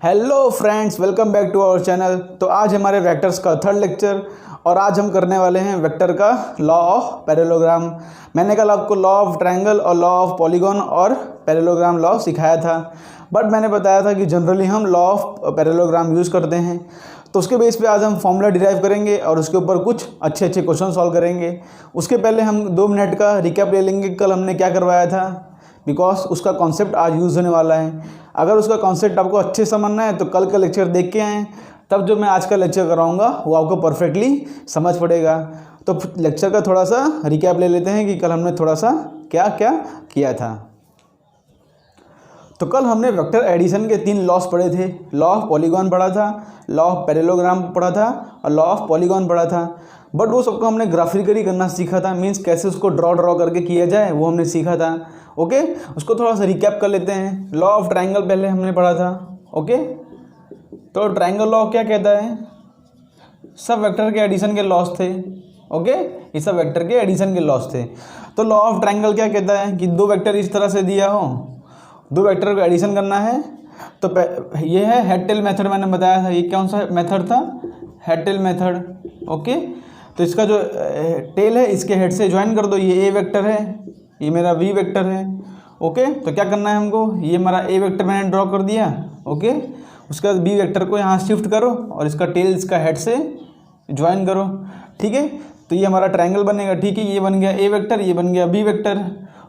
Hello friends, welcome back to our channel. तो आज हमारे वेक्टर्स का थर्ड लेक्चर और आज हम करने वाले हैं वेक्टर का लॉ ऑफ पैरेललोग्राम। मैंने कल आपको लॉ ऑफ ट्रायंगल और लॉ ऑफ पॉलीगॉन और पैरेललोग्राम लॉ सिखाया था, बट मैंने बताया था कि जनरली हम लॉ ऑफ पैरेललोग्राम यूज़ करते हैं। तो उसके बेस पे आज हम फॉर्मूला डिराइव करेंगे और उसके ऊपर कुछ अच्छे क्वेश्चन सॉल्व करेंगे। उसके पहले हम 2 मिनट का रिकैप ले लेंगे, कल हमने क्या करवाया था, बिकॉज उसका कॉन्सेप्ट आज यूज़ होने वाला है। अगर उसका कॉन्सेप्ट आपको अच्छे समझना है तो कल का लेक्चर देख के आएँ, तब जो मैं आज का लेक्चर कराऊंगा वो आपको परफेक्टली समझ पड़ेगा। तो लेक्चर का थोड़ा सा रिकैप ले लेते हैं कि कल हमने थोड़ा सा क्या क्या किया था। तो कल हमने वेक्टर एडिशन के 3 लॉस पढ़े थे। लॉ ऑफ पॉलीगॉन पढ़ा था, लॉ ऑफ पैरेललोग्राम पढ़ा था और लॉ ऑफ पॉलीगॉन पढ़ा था। बट वो सबको हमने ग्राफिकली करना सीखा था, मीन्स कैसे उसको ड्रॉ करके किया जाए वो हमने सीखा था। ओके, उसको थोड़ा सा रिकैप कर लेते हैं। लॉ ऑफ ट्रायंगल पहले हमने पढ़ा था। ओके, तो ट्रायंगल लॉ क्या कहता है, सब वेक्टर के एडिशन के लॉस थे। ओके, ये सब वेक्टर के एडिशन के लॉस थे। तो लॉ ऑफ ट्रायंगल क्या कहता है कि 2 वेक्टर इस तरह से दिया हो, 2 वेक्टर को एडिशन करना है। तो ये है हेड टेल मेथड, मैंने बताया था। ये कौन सा मेथड था, हेड टेल मेथड। ओके, तो इसका जो टेल है इसके हेड से ज्वाइन कर दो। ये ए वेक्टर है, ये मेरा बी वेक्टर है। ओके, तो क्या करना है हमको, ये हमारा ए वेक्टर मैंने ड्रॉ कर दिया। ओके, उसके बाद बी वेक्टर को यहाँ शिफ्ट करो और इसका टेल इसका हेड से ज्वाइन करो। ठीक है, तो ये हमारा ट्रायंगल बनेगा। ठीक है, ये बन गया ए वेक्टर, ये बन गया बी वेक्टर।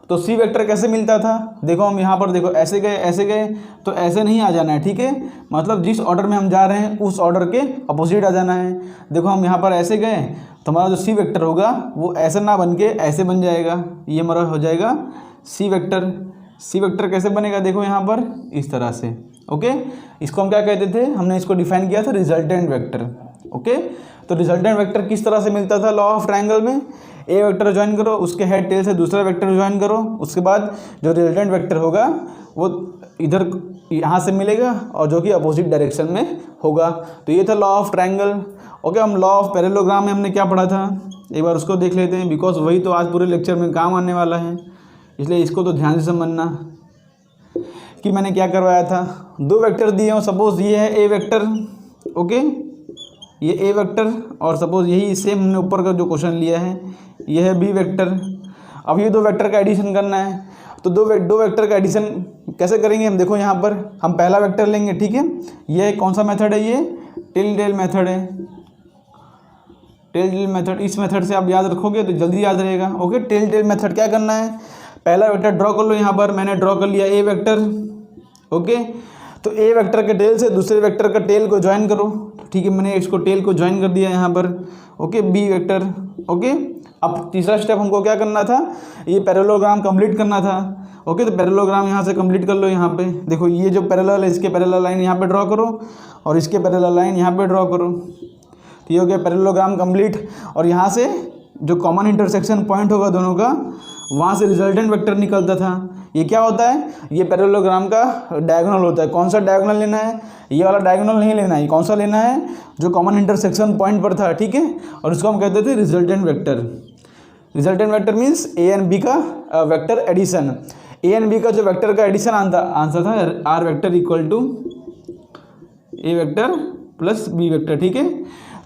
तो सी वेक्टर कैसे मिलता था, देखो हम यहाँ पर देखो ऐसे गए तो ऐसे नहीं आ जाना है। ठीक है, मतलब जिस ऑर्डर में हम जा रहे हैं उस ऑर्डर के अपोजिट आ जाना है। देखो हम यहाँ पर ऐसे गए तो हमारा जो सी वेक्टर होगा वो ऐसे ना बन के ऐसे बन जाएगा, ये हमारा हो जाएगा सी वेक्टर। सी वेक्टर कैसे बनेगा, देखो यहाँ पर इस तरह से। ओके, इसको हम क्या कहते थे, हमने इसको डिफाइन किया था रिजल्टेंट वेक्टर। ओके, तो रिजल्टेंट वेक्टर किस तरह से मिलता था लॉ ऑफ ट्रायंगल में, ए वेक्टर ज्वाइन करो, उसके हेड टेल से दूसरा वेक्टर ज्वाइन करो, उसके बाद जो रिजल्टेंट वेक्टर होगा वो इधर यहाँ से मिलेगा और जो कि अपोजिट डायरेक्शन में होगा। तो ये था लॉ ऑफ ट्रायंगल। ओके, हम लॉ ऑफ पैरेललोग्राम में हमने क्या पढ़ा था, एक बार उसको देख लेते हैं, बिकॉज वही तो आज पूरे लेक्चर में काम आने वाला है, इसलिए इसको तो ध्यान से समझना कि मैंने क्या करवाया था। 2 वेक्टर दिए हों, सपोज ये है ए वेक्टर। ओके, ये ए वेक्टर और सपोज यही सेम हमने ऊपर का जो क्वेश्चन लिया है ये है बी वेक्टर। अब ये 2 वेक्टर का एडिशन करना है, तो दो वेक्टर का एडिशन कैसे करेंगे हम, देखो यहाँ पर हम पहला वेक्टर लेंगे। ठीक है, ये कौन सा मेथड है, ये टिल टेल मेथड है। टेल टेल मेथड, इस मेथड से आप याद रखोगे तो जल्दी याद रहेगा। ओके, टेल टेल मेथड क्या करना है, पहला वेक्टर ड्रॉ कर लो। यहाँ पर मैंने ड्रॉ कर लिया ए वेक्टर। ओके, तो ए वेक्टर के टेल से दूसरे वेक्टर का टेल को ज्वाइन करो। ठीक है, मैंने इसको टेल को ज्वाइन कर दिया यहाँ पर। Okay, B vector. ओके, अब तीसरा स्टेप हमको क्या करना था, ये पैरेललोग्राम कंप्लीट करना था। ओके, तो पैरेललोग्राम यहाँ से कंप्लीट कर लो। यहाँ पे देखो ये जो पैरेलल है इसके पैरेलल लाइन यहाँ पे ड्रॉ करो और इसके पैरेलल लाइन यहाँ पे ड्रॉ करो। तो ये हो गया पैरेललोग्राम कंप्लीट। और यहाँ से जो कॉमन इंटरसेक्शन पॉइंट होगा दोनों का, वहाँ से रिजल्टेंट वेक्टर निकलता था। ये क्या होता है, ये पैरेललोग्राम का डायगोनल होता है। कौन सा डायगोनल लेना है, ये वाला डायगोनल नहीं लेना है, कौन सा लेना है, जो कॉमन इंटरसेक्शन पॉइंट पर था। ठीक है, और उसको हम कहते थे resultant vector. Resultant vector means A and B का vector addition. A and B का जो वेक्टर का एडिशन आंसर था r vector equal to a vector plus b vector. ठीक है,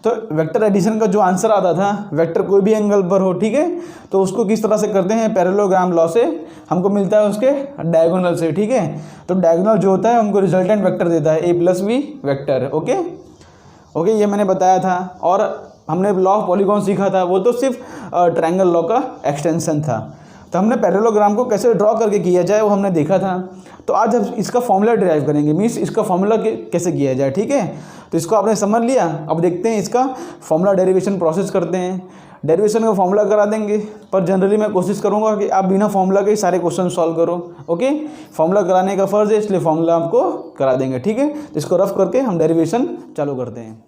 तो वेक्टर एडिशन का जो आंसर आता था, वेक्टर कोई भी एंगल पर हो, ठीक है, तो उसको किस तरह से करते हैं, पैरेललोग्राम लॉ से हमको मिलता है उसके डायगोनल से। ठीक है, तो डायगोनल जो होता है हमको रिजल्टेंट वेक्टर देता है, a plus b vector. Okay okay, ये मैंने बताया था। और हमने लॉ ऑफ पॉलीगॉन सीखा था, वो तो सिर्फ ट्रायंगल लॉ का एक्सटेंशन था। तो हमने पैरेललोग्राम को कैसे ड्रॉ करके किया जाए वो हमने देखा था। तो आज हम इसका फॉर्मूला डिराइव करेंगे, मीन्स इसका फॉर्मूला कैसे किया जाए। ठीक है, तो इसको आपने समझ लिया। अब देखते हैं इसका फॉर्मूला डेरिवेशन प्रोसेस करते हैं। डेरिवेशन का फॉर्मूला करा देंगे, पर जनरली मैं कोशिश करूंगा कि आप बिना फॉर्मूला के सारे क्वेश्चन सॉल्व करो। ओके, फॉर्मूला कराने का फ़र्ज़ है, इसलिए फॉर्मूला आपको करा देंगे। ठीक है, तो इसको रफ करके हम डेरिवेशन चालू करते हैं।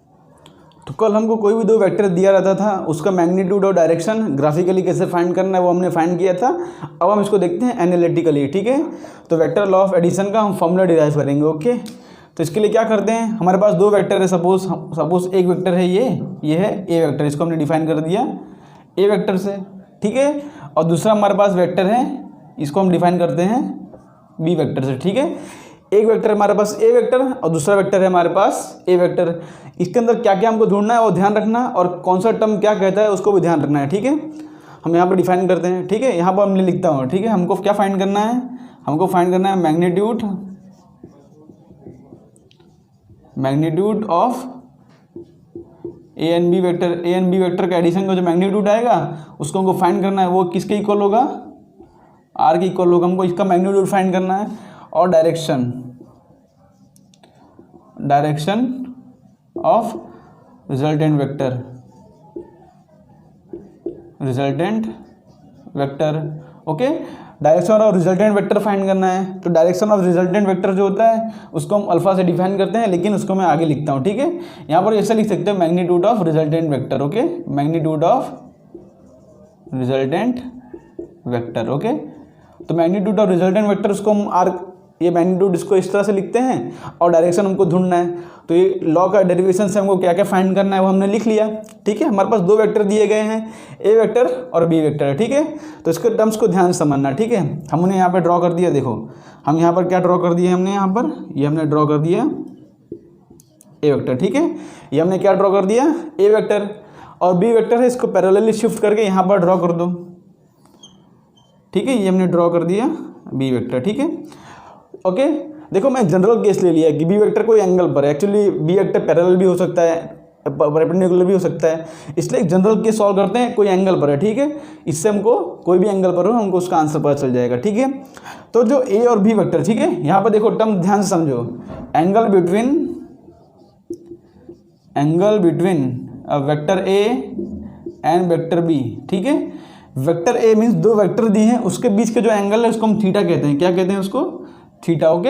तो कल हमको कोई भी 2 वेक्टर दिया रहता था, उसका मैग्नीट्यूड और डायरेक्शन ग्राफिकली कैसे फाइंड करना है वो हमने फाइंड किया था। अब हम इसको देखते हैं एनालिटिकली। ठीक है, तो वेक्टर लॉ ऑफ एडिशन का हम फॉर्मूला डिराइव करेंगे। ओके, तो इसके लिए क्या करते हैं, हमारे पास 2 वेक्टर है। सपोज एक वेक्टर है, ये है ए वेक्टर, इसको हमने डिफाइन कर दिया ए वेक्टर से। ठीक है, और दूसरा हमारे पास वेक्टर है, इसको हम डिफाइन करते हैं बी वेक्टर से। ठीक है, एक वेक्टर है हमारे पास ए वेक्टर और दूसरा वेक्टर है हमारे पास ए वेक्टर। इसके अंदर क्या क्या हमको ढूंढना है वो ध्यान रखना, और कौन सा टर्म क्या कहता है उसको भी ध्यान रखना है, ठीक है। हम यहाँ पर डिफाइन करते हैं, ठीक है। यहाँ पर मैं लिखता हूँ, ठीक है। हमको क्या फाइंड करना है, हमको फाइंड करना है magnitude of A and B vector. A and B vector का एडिशन का जो मैग्नीट्यूड आएगा उसको हमको फाइंड करना है, वो किसके इक्वल होगा, आर के इक्वल होगा। हमको इसका मैग्नीट्यूड फाइंड करना है। और direction of resultant vector, okay. Direction of resultant vector find करना है। तो डायरेक्शन ऑफ रिजल्टेंट वेक्टर जो होता है उसको हम अल्फा से डिफाइन करते हैं, लेकिन उसको मैं आगे लिखता हूँ, ठीक है। यहाँ पर ऐसे लिख सकते हैं magnitude of resultant vector, okay, magnitude of resultant vector, okay. तो मैग्नीट्यूड ऑफ रिजल्टेंट वेक्टर उसको हम आर, ये मैग्नीट्यूड इसको इस तरह से लिखते हैं, और डायरेक्शन हमको ढूंढना है। तो ये लॉ का डेरिवेशन से हमको क्या क्या फाइंड करना है वो हमने लिख लिया, ठीक है। हमारे पास दो वेक्टर दिए गए हैं, ए वेक्टर और बी वेक्टर, ठीक है। तो इसके टर्म्स को ध्यान से समझना, ठीक है। हमने यहाँ पर ड्रॉ कर दिया, देखो हम यहाँ पर क्या ड्रॉ कर दिया हमने, यहाँ पर ये हमने ड्रॉ कर दिया ए वेक्टर, ठीक है। ये हमने क्या ड्रॉ कर दिया, ए वेक्टर, और बी वेक्टर है इसको पैरेलली शिफ्ट करके यहाँ पर ड्रॉ कर दो, ठीक है। ये हमने ड्रॉ कर दिया बी वेक्टर, ठीक है, ओके। देखो मैं जनरल केस ले लिया कि बी वेक्टर कोई एंगल पर है, एक्चुअली बी वेक्टर पैरेलल भी हो सकता है, परपेंडिकुलर भी हो सकता है, इसलिए एक जनरल केस सॉल्व करते हैं, कोई एंगल पर है, ठीक है। इससे हमको कोई भी एंगल पर हो हमको उसका आंसर पता चल जाएगा, ठीक है। तो जो ए और बी वेक्टर, ठीक है, यहाँ पर देखो टर्म ध्यान से समझो, angle between vector A and vector B, ठीक है। वेक्टर ए मीन्स दो वेक्टर दिए हैं, उसके बीच के जो एंगल है उसको हम थीटा कहते हैं, क्या कहते हैं उसको, थीटा, ओके।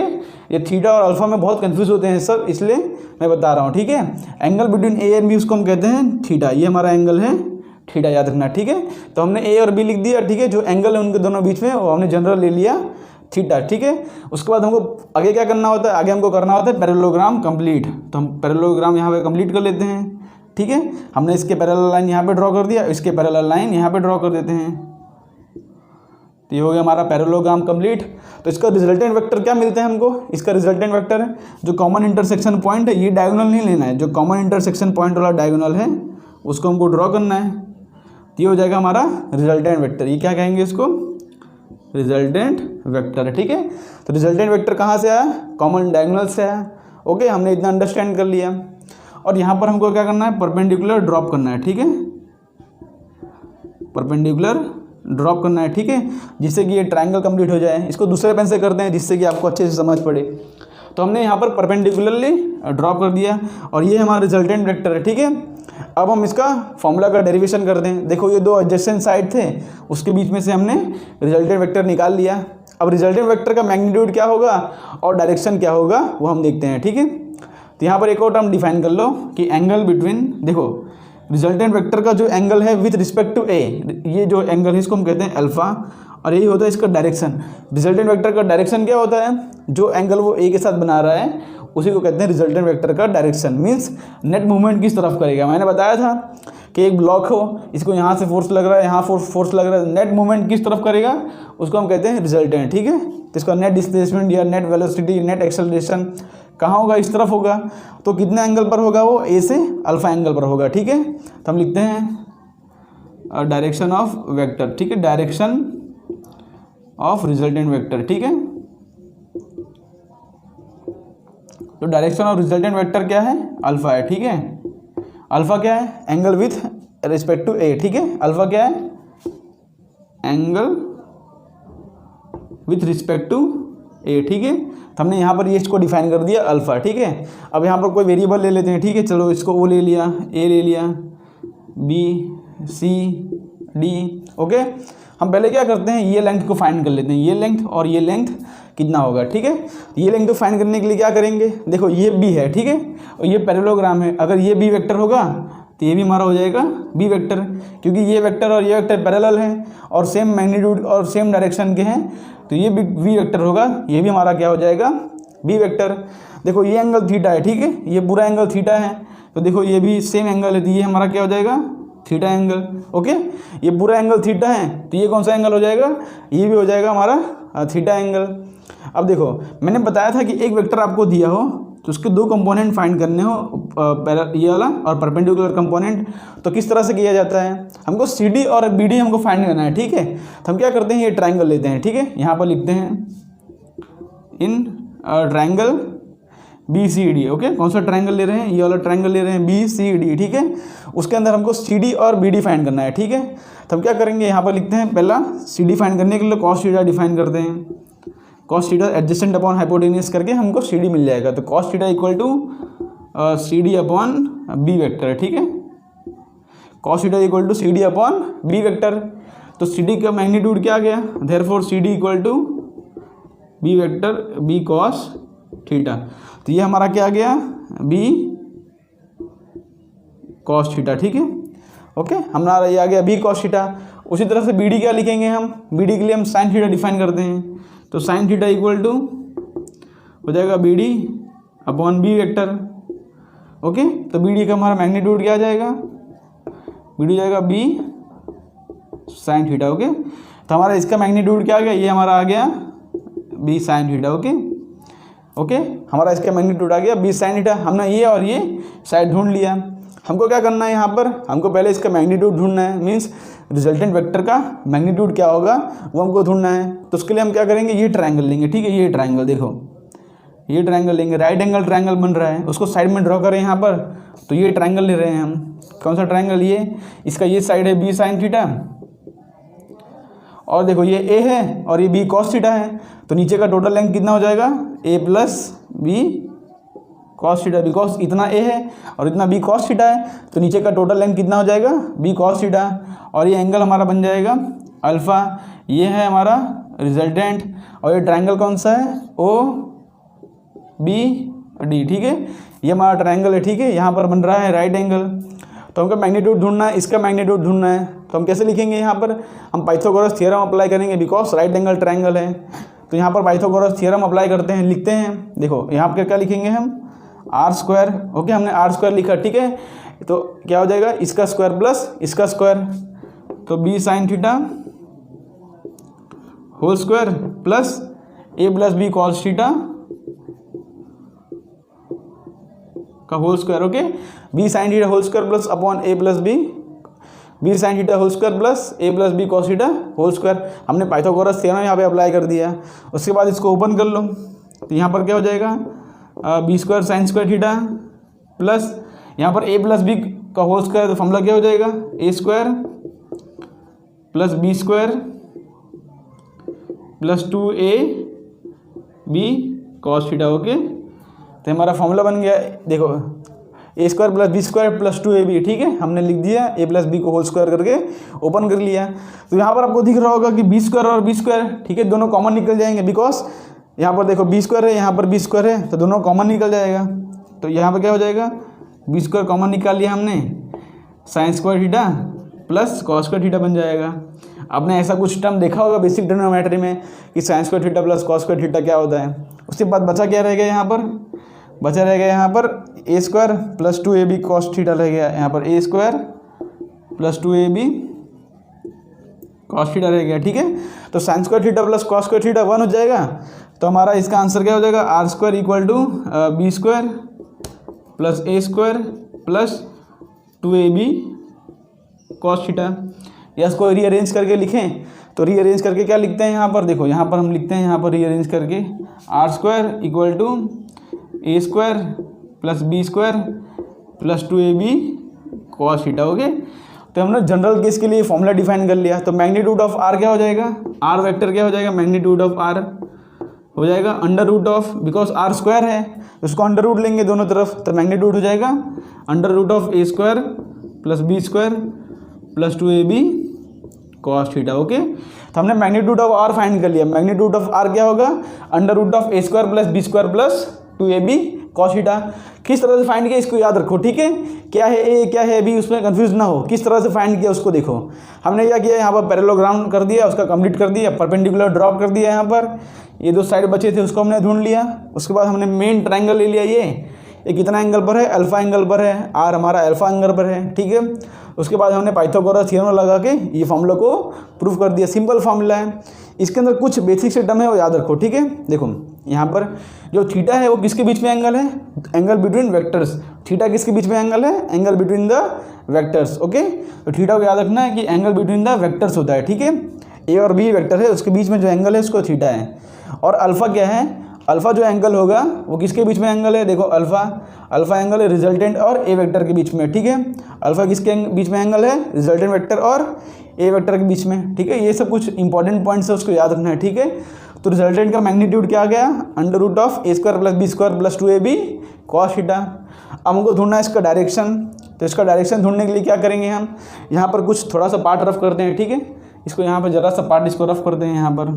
ये थीटा और अल्फा में बहुत कंफ्यूज होते हैं सब, इसलिए मैं बता रहा हूँ, ठीक है। Angle between A and B उसको हम कहते हैं थीटा, ये हमारा एंगल है थीटा, याद रखना, ठीक है। तो हमने ए और बी लिख दिया, ठीक है। जो एंगल है उनके दोनों बीच में वो हमने जनरल ले लिया थीटा, ठीक है। उसके बाद हमको आगे क्या करना होता है, आगे हमको करना होता है पैरेललोग्राम कंप्लीट। तो हम पैरेललोग्राम यहाँ पे कंप्लीट कर लेते हैं, ठीक है। हमने इसके पैरेलल लाइन यहाँ पे ड्रॉ कर दिया, इसके पैरेलल लाइन यहाँ पे ड्रॉ कर देते हैं, तो ये हो गया हमारा पैरेललोग्राम कंप्लीट। तो इसका रिजल्टेंट वेक्टर क्या मिलते हैं हमको, इसका रिजल्टेंट वेक्टर है जो कॉमन इंटरसेक्शन पॉइंट है, ये डायगोनल नहीं लेना है, जो कॉमन इंटरसेक्शन पॉइंट वाला डायगोनल है उसको हमको ड्रॉ करना है, तो ये हो जाएगा हमारा रिजल्टेंट वेक्टर। ये क्या कहेंगे इसको, रिजल्टेंट वेक्टर, ठीक है। तो रिजल्टेंट वेक्टर कहाँ से आया, कॉमन डायगोनल से आया, ओके। हमने इतना अंडरस्टैंड कर लिया। और यहाँ पर हमको क्या करना है, परपेंडिकुलर ड्रॉप करना है, ठीक है, परपेंडिकुलर ड्रॉप करना है, ठीक है, जिससे कि ये ट्रायंगल कंप्लीट हो जाए। इसको दूसरे पेन से करते हैं जिससे कि आपको अच्छे से समझ पड़े। तो हमने यहाँ पर परपेंडिकुलरली ड्रॉप कर दिया, और ये हमारा रिजल्टेंट वेक्टर है, ठीक है। अब हम इसका फॉर्मूला का डेरिवेशन करते हैं। देखो ये दो एडजेसेंट साइड थे, उसके बीच में से हमने रिजल्टेंट वेक्टर निकाल लिया। अब रिजल्टेंट वेक्टर का मैग्नीट्यूड क्या होगा और डायरेक्शन क्या होगा वो हम देखते हैं, ठीक है। तो यहाँ पर एक और टर्म डिफाइन कर लो कि एंगल बिटवीन, देखो रिजल्टेंट वेक्टर का जो एंगल है विथ रिस्पेक्ट टू ए, ये जो एंगल है इसको हम कहते हैं अल्फा, और यही होता है इसका डायरेक्शन। रिजल्टेंट वेक्टर का डायरेक्शन क्या होता है, जो एंगल वो ए के साथ बना रहा है उसी को कहते हैं रिजल्टेंट वेक्टर का डायरेक्शन। मीन्स नेट मूवमेंट किस तरफ करेगा। मैंने बताया था कि एक ब्लॉक हो, इसको यहाँ से फोर्स लग रहा है, यहाँ फोर्स लग रहा है, नेट मूवमेंट किस तरफ करेगा उसको हम कहते हैं रिजल्टेंट, ठीक है। तो इसका नेट डिस्प्लेसमेंट या नेट वेलोसिटी, नेट एक्सेलरेशन कहाँ होगा, इस तरफ होगा। तो कितने एंगल पर होगा वो, ए से अल्फा एंगल पर होगा, ठीक है। तो हम लिखते हैं डायरेक्शन ऑफ वेक्टर, ठीक है, डायरेक्शन ऑफ रिजल्टेंट वेक्टर, ठीक है। तो डायरेक्शन ऑफ रिजल्टेंट वेक्टर क्या है, अल्फा है, ठीक है। अल्फा क्या है, एंगल विथ रिस्पेक्ट टू ए, ठीक है। अल्फा क्या है, एंगल विथ रिस्पेक्ट टू ए, ठीक है। तो हमने यहाँ पर ये इसको डिफाइन कर दिया अल्फा, ठीक है। अब यहाँ पर कोई वेरिएबल ले लेते हैं, ठीक है। चलो इसको ओ ले लिया, ए ले लिया, बी, सी, डी, ओके। हम पहले क्या करते हैं, ये लेंथ को फाइंड कर लेते हैं, ये लेंथ और ये लेंथ कितना होगा, ठीक है। ये लेंथ को फाइंड करने के लिए क्या करेंगे, देखो ये बी है, ठीक है, और ये पैरेललोग्राम है। अगर ये बी वेक्टर होगा तो ये भी हमारा हो जाएगा बी वेक्टर, क्योंकि ये वेक्टर और ये वेक्टर पैरेलल हैं और सेम मैग्नीट्यूड और सेम डायरेक्शन के हैं, तो ये भी बी वेक्टर होगा, ये भी हमारा क्या हो जाएगा, बी वेक्टर। देखो ये एंगल थीटा है, ठीक है, ये पूरा एंगल थीटा है, तो देखो ये भी सेम एंगल है, तो ये हमारा क्या हो जाएगा, थीटा एंगल, ओके। ये पूरा एंगल थीटा है, तो ये कौन सा एंगल हो जाएगा, ये भी हो जाएगा हमारा थीटा एंगल। अब देखो मैंने बताया था कि एक वेक्टर आपको दिया हो तो उसके दो कंपोनेंट फाइंड करने हो, ये वाला और परपेंडिकुलर कंपोनेंट। तो किस तरह से किया जाता है, हमको सी डी और बी डी हमको फाइंड करना है, ठीक है। तो हम क्या करते हैं, ये ट्राइंगल लेते हैं, ठीक है। यहाँ पर लिखते हैं in triangle B C D, okay. कौन सा ट्राइंगल ले रहे हैं, ये वाला ट्राइंगल ले रहे हैं बी सी डी, ठीक है। उसके अंदर हमको सी डी और बी डी फाइंड करना है, ठीक है। तो हम क्या करेंगे, यहाँ पर लिखते हैं पहला सी डी फाइंड करने के लिए कॉस थीटा डिफाइन करते हैं। Cos theta adjacent upon hypotenuse करके हमको सी डी मिल जाएगा। तो cos theta equal to C D upon B vector, ठीक है। Cos theta equal to C D upon B vector. तो सी डी का मैग्नीट्यूड क्या आ गया, therefore C D equal to B vector B cos theta. तो ये हमारा क्या आ गया, बी कॉस थीटा, ठीक है, ओके। हमारा ये आ गया बी कॉस थीटा। उसी तरह से बी डी क्या लिखेंगे हम, बी डी के लिए हम साइन थीटा डिफाइन करते हैं। तो साइन थीटा इक्वल टू हो जाएगा B D upon B vector, okay. तो बी डी का हमारा मैग्नीट्यूड क्या आ जाएगा, बी डी जाएगा बी साइन थीटा, ओके। तो हमारा इसका मैग्नीट्यूड क्या आ गया, ये हमारा आ गया B sine theta, okay okay. हमारा इसका मैग्नीट्यूड आ गया बी साइन थीटा। हमने ये और ये साइड ढूंढ लिया। हमको क्या करना है, यहाँ पर हमको पहले इसका मैग्नीट्यूड ढूंढना है, मीन्स रिजल्टेंट वेक्टर का मैग्नीट्यूड क्या होगा वो हमको ढूंढना है। तो उसके लिए हम क्या करेंगे, ये ट्रायंगल लेंगे, ठीक है। ये ट्रायंगल देखो, ये ट्रायंगल लेंगे, राइट एंगल ट्रायंगल बन रहा है, उसको साइड में ड्रॉ करें यहाँ पर। तो ये ट्रायंगल ले रहे हैं हम, कौन सा ट्रायंगल, ये, इसका ये साइड है बी साइन थीटा, और देखो ये ए है और ये बी कॉस थीटा है। तो नीचे का टोटल लेंथ कितना हो जाएगा, a plus B cos theta, because इतना ए है और इतना बी कॉस थीटा है। तो नीचे का टोटल लेंथ कितना हो जाएगा, बी कॉस थीटा, और ये एंगल हमारा बन जाएगा अल्फ़ा। ये है हमारा रिजल्टेंट, और ये ट्रायंगल कौन सा है, ओ बी डी, ठीक है। ये हमारा ट्रायंगल है, ठीक है। यहाँ पर बन रहा है राइट एंगल। तो हमको मैग्नीट्यूड ढूंढना है, इसका मैग्नीट्यूड ढूंढना है। तो हम कैसे लिखेंगे, यहाँ पर हम पाइथागोरस थ्योरम अप्लाई करेंगे, बिकॉज राइट एंगल ट्रायंगल है। तो यहाँ पर पाइथागोरस थ्योरम अप्लाई करते हैं, लिखते हैं। देखो यहाँ पर क्या लिखेंगे हम, आर स्क्वायर, ओके। हमने आर स्क्वायर लिखा, ठीक है। तो क्या हो जाएगा, इसका स्क्वायर प्लस इसका स्क्वायर, तो b sine theta whole square plus a plus B cos theta का whole square, okay. B sine theta whole square plus upon A plus b sine theta whole square plus a plus B cos theta whole square. हमने Pythagoras theorem यहाँ पे apply कर दिया। उसके बाद इसको open कर लो, तो यहाँ पर क्या हो जाएगा, b square sine square theta plus यहाँ पर ए प्लस बी का होल स्क्वायर। तो फॉर्मूला क्या हो जाएगा, a square plus B square plus 2a b cos theta, okay. तो हमारा फॉर्मूला बन गया, देखो a square plus B square plus 2ab, ठीक है। हमने लिख दिया ए प्लस बी को होल स्क्वायर करके ओपन कर लिया। तो यहाँ पर आपको दिख रहा होगा कि बी स्क्वायर और बी स्क्वायर, ठीक है, दोनों कॉमन निकल जाएंगे, बिकॉज यहाँ पर देखो बी स्क्वायर है, यहाँ पर बी स्क्वायर है, तो दोनों कॉमन निकल जाएगा। तो यहाँ पर क्या हो जाएगा, बी स्क्वायर कॉमन निकाल लिया हमने, sign square theta plus cos square theta बन जाएगा। आपने ऐसा कुछ टर्म देखा होगा बेसिक ट्रिग्नोमेट्री में कि sign square theta plus cos square theta क्या होता है। उसके बाद बचा क्या रह गया, यहाँ पर बचा रह गया यहाँ पर a square plus 2ab cos theta रह गया, यहाँ पर a square plus 2ab cos theta रह गया, ठीक है। तो sine square theta plus cos square theta 1 हो जाएगा। तो हमारा इसका आंसर क्या हो जाएगा, R square equal to B square plus A square plus 2ab cos theta. या इसको रीअरेंज करके लिखें, तो रीअरेंज करके क्या लिखते हैं यहाँ पर, देखो यहाँ पर हम लिखते हैं, यहाँ पर रीअरेंज करके R square equal to A square plus B square plus 2ab cos theta, okay. तो हमने जनरल केस के लिए फॉर्मूला डिफाइन कर लिया। तो मैग्नीट्यूड ऑफ आर क्या हो जाएगा, आर वेक्टर क्या हो जाएगा, मैग्नीट्यूड ऑफ आर हो जाएगा under root of, because R square है उसको अंडर रूट लेंगे दोनों तरफ, तो मैग्नीट्यूड हो जाएगा under root of A square plus B square plus 2ab cos theta, okay. तो हमने मैग्नीट्यूड ऑफ आर फाइंड कर लिया। मैग्नीट्यूड ऑफ आर क्या होगा, under root of A square plus B square plus 2ab cos theta. किस तरह से find किया इसको याद रखो, ठीक है। क्या है ए क्या है बी, उसमें कंफ्यूज ना हो, किस तरह से फाइंड किया उसको देखो। हमने क्या किया, यहाँ पर पैरेललोग्राम कर दिया, उसका कंप्लीट कर दिया, परपेंडिकुलर ड्रॉप कर दिया, यहाँ पर ये दो साइड बचे थे उसको हमने ढूंढ लिया। उसके बाद हमने मेन ट्रायंगल ले लिया, ये कितना एंगल पर है, अल्फा एंगल पर है, आर हमारा अल्फा एंगल पर है, ठीक है। उसके बाद हमने पाइथागोरस थ्योरम लगा के ये फॉर्मूला को प्रूव कर दिया। सिंपल फॉर्मूला है, इसके अंदर कुछ बेसिक से टर्म है वो याद रखो, ठीक है। देखो यहाँ पर जो थीटा है वो किसके बीच में एंगल है, एंगल बिटवीन वेक्टर्स। थीटा किसके बीच में एंगल है, angle between the vectors, okay. तो थीटा को याद रखना है कि एंगल बिटवीन द वेक्टर्स होता है, ठीक है। ए और बी वेक्टर है, उसके बीच में जो एंगल है उसको थीटा है। और अल्फा क्या है, अल्फा जो एंगल होगा वो किसके बीच में एंगल है, देखो अल्फा एंगल है रिजल्टेंट और ए वेक्टर के बीच में, ठीक है। अल्फा किसके बीच में एंगल है, रिजल्टेंट वेक्टर और ए वेक्टर के बीच में, ठीक है। ये सब कुछ इंपॉर्टेंट पॉइंट्स है, उसको याद रखना है, ठीक है। तो रिजल्टेंट का मैग्नीट्यूड क्या आ गया, √(a² + b² + 2ab cos theta. अब हमको ढूंढना है इसका डायरेक्शन। तो इसका डायरेक्शन ढूंढने के लिए क्या करेंगे, हम यहाँ पर कुछ थोड़ा सा पार्ट रफ करते हैं, ठीक है। इसको यहाँ पर ज़रा सा पार्ट इसको रफ करते हैं यहाँ पर,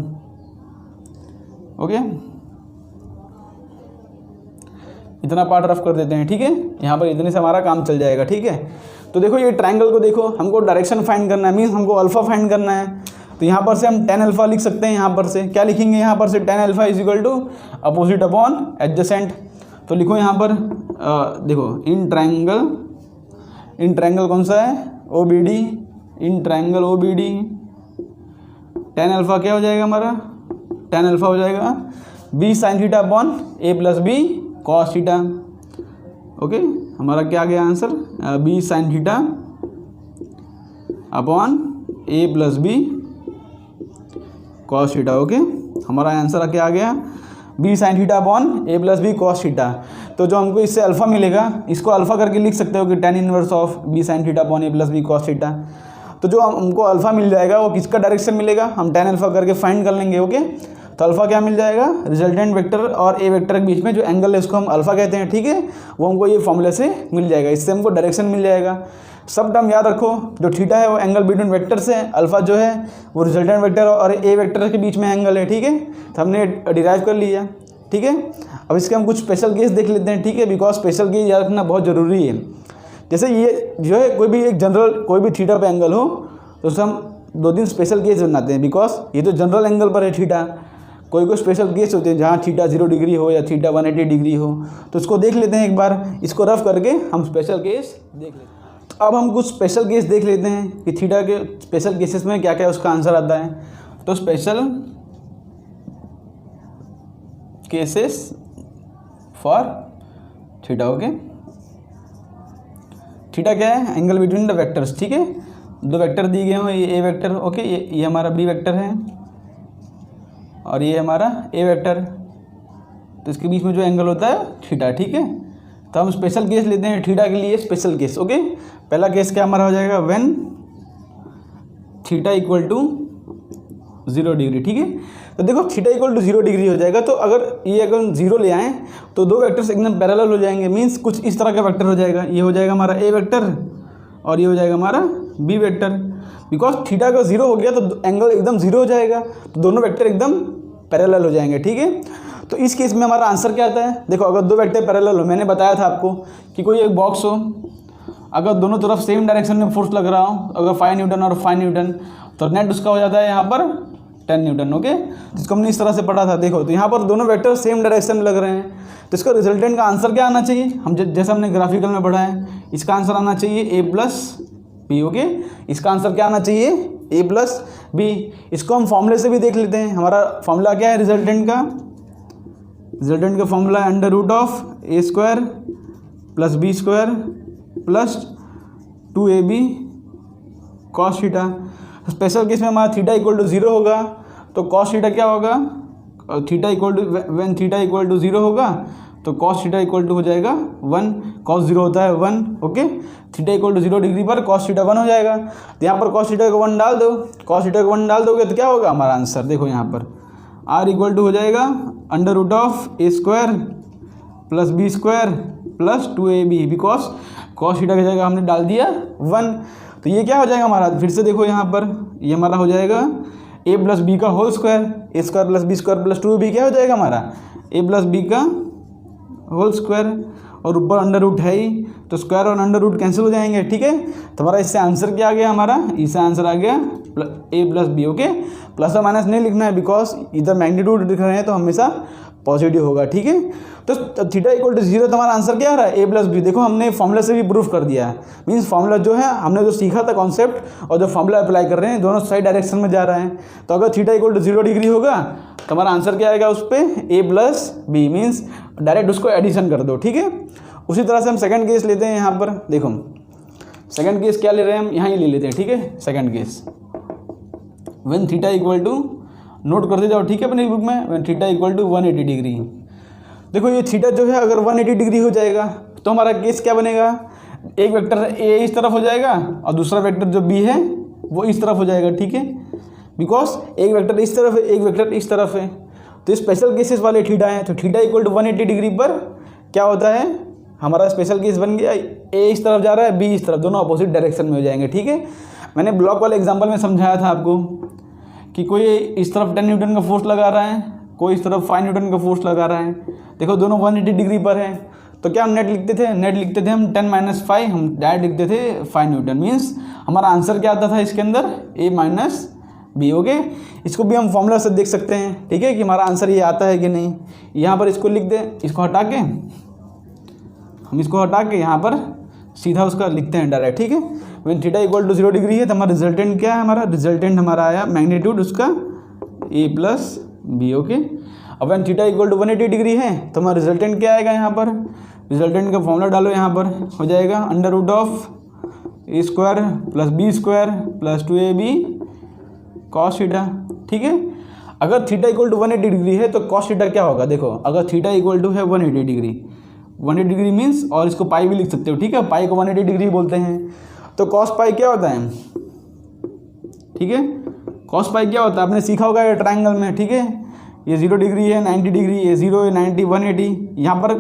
ओके। इतना पार्ट रफ कर देते हैं, ठीक है। यहाँ पर इतने से हमारा काम चल जाएगा, ठीक है। तो देखो ये ट्रायंगल को देखो, हमको डायरेक्शन फाइंड करना है, मीन्स हमको अल्फा फाइंड करना है। तो यहाँ पर से हम tan अल्फा लिख सकते हैं। यहाँ पर से क्या लिखेंगे, यहाँ पर से tan alpha = opposite upon adjacent. तो लिखो यहाँ पर देखो इन ट्रायंगल कौन सा है, OBD, in triangle OBD tan alpha क्या हो जाएगा हमारा, tan अल्फा हो जाएगा b sin theta upon a + b cos theta, okay. हमारा क्या आ गया answer, b sin theta upon a + b cos theta, okay. हमारा आंसर क्या आ गया, b sin theta upon a + b cos theta. तो जो हमको इससे अल्फा मिलेगा, इसको अल्फा करके लिख सकते हो कि tan inverse of b sin theta upon a + b cos theta. तो जो हमको अल्फा मिल जाएगा वो किसका डायरेक्शन मिलेगा, हम tan अल्फा करके फाइंड कर लेंगे, ओके। तो अल्फा क्या मिल जाएगा, रिजल्टेंट वेक्टर और ए वेक्टर के बीच में जो एंगल है उसको हम अल्फा कहते हैं, ठीक है। वो हमको ये फॉर्मूले से मिल जाएगा, इससे हमको डायरेक्शन मिल जाएगा। सब टर्म याद रखो, जो थीटा है वो एंगल बिटवीन वेक्टर से, अल्फा जो है वो रिजल्टेंट वेक्टर और ए वेक्टर के बीच में एंगल है, ठीक है। तो हमने डिराइव कर लिया, ठीक है। अब इसके हम कुछ स्पेशल केस देख लेते हैं, ठीक है, बिकॉज स्पेशल केस याद रखना बहुत ज़रूरी है। जैसे ये जो है कोई भी एक जनरल कोई भी थीटा पे एंगल हो तो उससे हम 2-3 स्पेशल केस बनाते हैं, बिकॉज ये तो जनरल एंगल पर है थीटा। कोई स्पेशल केस होते हैं जहाँ थीटा 0 डिग्री हो या थीटा 180 डिग्री हो, तो उसको देख लेते हैं एक बार, इसको रफ करके हम स्पेशल केस देख लेते हैं। तो अब हम कुछ स्पेशल केस देख लेते हैं कि थीटा के स्पेशल केसेस में क्या क्या उसका आंसर आता है। तो special cases for theta, okay. Theta क्या है, एंगल बिटवीन द वेक्टर्स, ठीक है। 2 वेक्टर दिए गए हैं, ये ए वेक्टर, ओके, ये हमारा बी वेक्टर है और ये हमारा ए वेक्टर। तो इसके बीच में जो एंगल होता है थीटा, ठीक है। तो हम स्पेशल केस लेते हैं थीटा के लिए, स्पेशल केस, ओके। पहला केस क्या हमारा हो जाएगा, व्हेन थीटा = 0 डिग्री, ठीक है। तो देखो थीटा = 0 डिग्री हो जाएगा, तो अगर ये अगर 0 ले आएँ तो 2 वेक्टर्स एकदम पैरेलल हो जाएंगे, मीन्स कुछ इस तरह का वेक्टर हो जाएगा। ये हो जाएगा हमारा ए वेक्टर और ये हो जाएगा हमारा बी वेक्टर। बिकॉज थीटा का 0 हो गया तो एंगल एकदम 0 हो जाएगा, तो दोनों वेक्टर एकदम पैरेलल हो जाएंगे, ठीक है। तो इस केस में हमारा आंसर क्या आता है, देखो अगर 2 वेक्टर पैरेलल हो, मैंने बताया था आपको कि कोई एक बॉक्स हो, अगर दोनों तरफ सेम डायरेक्शन में फोर्स लग रहा हो, अगर 5 न्यूटन और 5 न्यूटन, तो नेट उसका हो जाता है यहाँ पर 10 न्यूटन, ओके। जिसको हमने इस तरह से पढ़ा था। देखो तो यहाँ पर दोनों वेक्टर सेम डायरेक्शन में लग रहे हैं, तो इसका रिजल्टेंट का आंसर क्या आना चाहिए, हम जैसे हमने ग्राफिकल में पढ़ा है, इसका आंसर आना चाहिए a + b, ओके। इसका आंसर क्या आना चाहिए, a + b। इसको हम फॉर्मूले से भी देख लेते हैं। हमारा फॉर्मूला क्या है रिजल्टेंट का, रिजल्टेंट का फॉर्मूला है √(a² + b² + 2ab cos theta. Special case में हमारा थीटा = 0 होगा, तो cos थीटा क्या होगा, थीटा व्हेन थीटा = 0 होगा तो cos थीटा = हो जाएगा 1, cos 0 होता है 1, ओके। थीटा = 0 डिग्री पर cos थीटा 1 हो जाएगा। तो यहाँ पर cos थीटा को 1 डाल दो, cos थीटा को 1 डाल दोगे तो क्या होगा हमारा आंसर, देखो यहाँ पर r = हो जाएगा √(a² + b² + 2ab, because cos theta की जगह हमने डाल दिया 1। तो ये क्या हो जाएगा हमारा, फिर से देखो यहाँ पर ये हमारा हो जाएगा a + b का whole square, a² + b² + 2ab क्या हो जाएगा हमारा a + b का होल स्क्वायर, और ऊपर अंडर रूट है ही, तो स्क्वायर और अंडर रूट कैंसिल हो जाएंगे। ठीक है, तो हमारा इससे आंसर क्या आ गया, हमारा इससे आंसर आ गया a plus B. Okay, plus और माइनस नहीं लिखना है बिकॉज इधर मैग्नीट्यूड दिख रहे हैं तो हमेशा पॉजिटिव होगा। ठीक है, तो थीटा इक्वल टू 0 तो हमारा आंसर क्या आ रहा है, a प्लस बी। देखो हमने फॉर्मूला से भी प्रूफ कर दिया है, मीन्स फॉर्मूला जो है हमने जो सीखा था कॉन्सेप्ट और जो फॉर्मूला अप्लाई कर रहे हैं दोनों सही डायरेक्शन में जा रहा है। तो अगर थीटा इक्वल टू 0 डिग्री होगा तो हमारा आंसर क्या आएगा उस पर, a plus B, means direct उसको एडिशन कर दो। ठीक है, उसी तरह से हम सेकंड केस लेते हैं। यहाँ पर देखो सेकंड केस क्या ले रहे हैं हम, यहाँ ही ले लेते हैं। ठीक है, second case when theta equal to, note करते जाओ ठीक है अपने बुक में, when theta equal to 180 degree. देखो ये थीटा जो है अगर 180 डिग्री हो जाएगा तो हमारा केस क्या बनेगा, एक वेक्टर ए इस तरफ हो जाएगा और दूसरा वेक्टर जो बी है वो इस तरफ हो जाएगा। ठीक है, बिकॉज एक वेक्टर इस तरफ है, एक वेक्टर इस तरफ है, तो स्पेशल केसेस वाले थीटा हैं। तो थीटा इक्वल टू 180 डिग्री पर क्या होता है, हमारा स्पेशल केस बन गया, ए इस तरफ जा रहा है, बी इस तरफ, दोनों अपोजिट डायरेक्शन में हो जाएंगे। ठीक है, मैंने ब्लॉक वाले एग्जाम्पल में समझाया था आपको कि कोई इस तरफ 10 न्यूटन का फोर्स लगा रहा है, कोई इस तरफ 5 न्यूटन का फोर्स लगा रहा है। देखो दोनों 180 डिग्री पर है, तो क्या हम नेट लिखते थे, नेट लिखते थे हम 10 माइनस 5, हम डायरेक्ट लिखते थे 5 न्यूटन। मीन्स हमारा आंसर क्या आता था इसके अंदर, a माइनस बी। ओके, इसको भी हम फॉर्मूला से देख सकते हैं। ठीक है, कि हमारा आंसर ये आता है कि नहीं। यहाँ पर इसको लिख दे, इसको हटा के हम इसको हटा के यहाँ पर सीधा उसका लिखते हैं डायरेक्ट। ठीक है, when theta equal to 0 degree है तो हमारा रिजल्टेंट क्या है, हमारा रिजल्टेंट हमारा आया मैग्नीट्यूड उसका a प्लस बी। ओके, अब when theta equal to 180 degree है तो हमारा रिजल्टेंट क्या आएगा, यहाँ पर रिजल्टेंट का फॉर्मूला डालो, यहाँ पर हो जाएगा under root of a square plus B square plus 2ab cos theta. ठीक है, अगर थीटा इक्वल टू 180 डिग्री है तो कॉस थीटा क्या होगा, देखो अगर थीटा इक्वल टू है 180 डिग्री, 180 डिग्री मीन्स, और इसको पाई भी लिख सकते हो। ठीक है, पाई को 180 डिग्री बोलते हैं, तो कॉस पाई क्या होता है। ठीक है, कॉस पाई क्या होता है आपने सीखा होगा ये ट्राइंगल में। ठीक है, ये 0 डिग्री है, 90 डिग्री, ये 0 है, 90, 180। यहाँ पर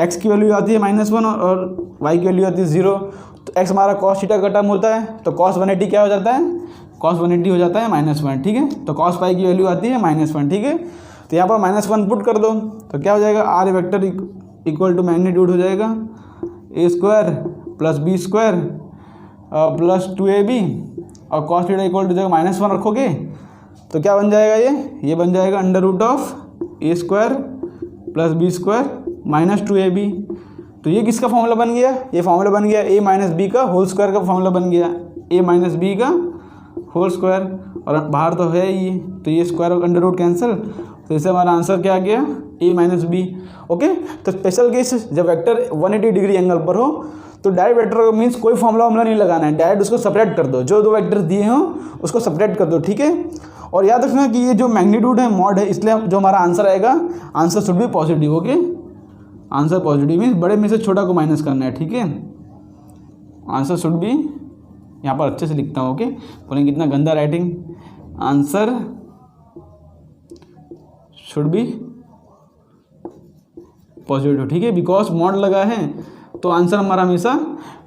x की वैल्यू आती है -1 और y की वैल्यू आती है 0, तो x हमारा कॉस थीटा का टर्म होता है, तो कॉस 180 क्या हो जाता है, कॉस 180 हो जाता है -1। ठीक है, तो कॉस पाई की वैल्यू आती है -1। ठीक है, तो यहाँ पर -1 पुट कर दो तो क्या हो जाएगा, r vector equal to magnitude हो जाएगा a square plus B square plus 2ab, और कॉस थीटा इक्वल टू जाएगा -1 रखोगे तो क्या बन जाएगा, ये बन जाएगा under root of a square plus B square minus 2ab। तो ये किसका फॉर्मूला बन गया, ये फॉर्मूला बन गया a माइनस बी का होल स्क्वायर का फॉर्मूला बन गया, a माइनस बी का होल स्क्वायर, और बाहर तो है ये, तो ये स्क्वायर और अंडर रूट कैंसिल, तो इससे हमारा आंसर क्या आ गया, a माइनस बी। ओके, तो स्पेशल केस जब वेक्टर 180 डिग्री एंगल पर हो तो डायरेक्ट वेक्टर मीन्स कोई फॉर्मूला नहीं लगाना है, डायरेक्ट उसको सेपरेट कर दो, जो दो वेक्टर दिए हों उसको सेपरेट कर दो। ठीक है, और याद रखना कि ये जो मैग्नीट्यूड है मॉड है, इसलिए जो हमारा आंसर आएगा, आंसर शुड भी positive. Okay, answer positive means बड़े में से छोटा को माइनस करना है। ठीक है, आंसर शुड भी, यहाँ पर अच्छे से लिखता हूँ। ओके, बोलेंगे कितना गंदा writing, answer should be positive. ठीक है, बिकॉज मॉड लगा है तो आंसर हमारा हमेशा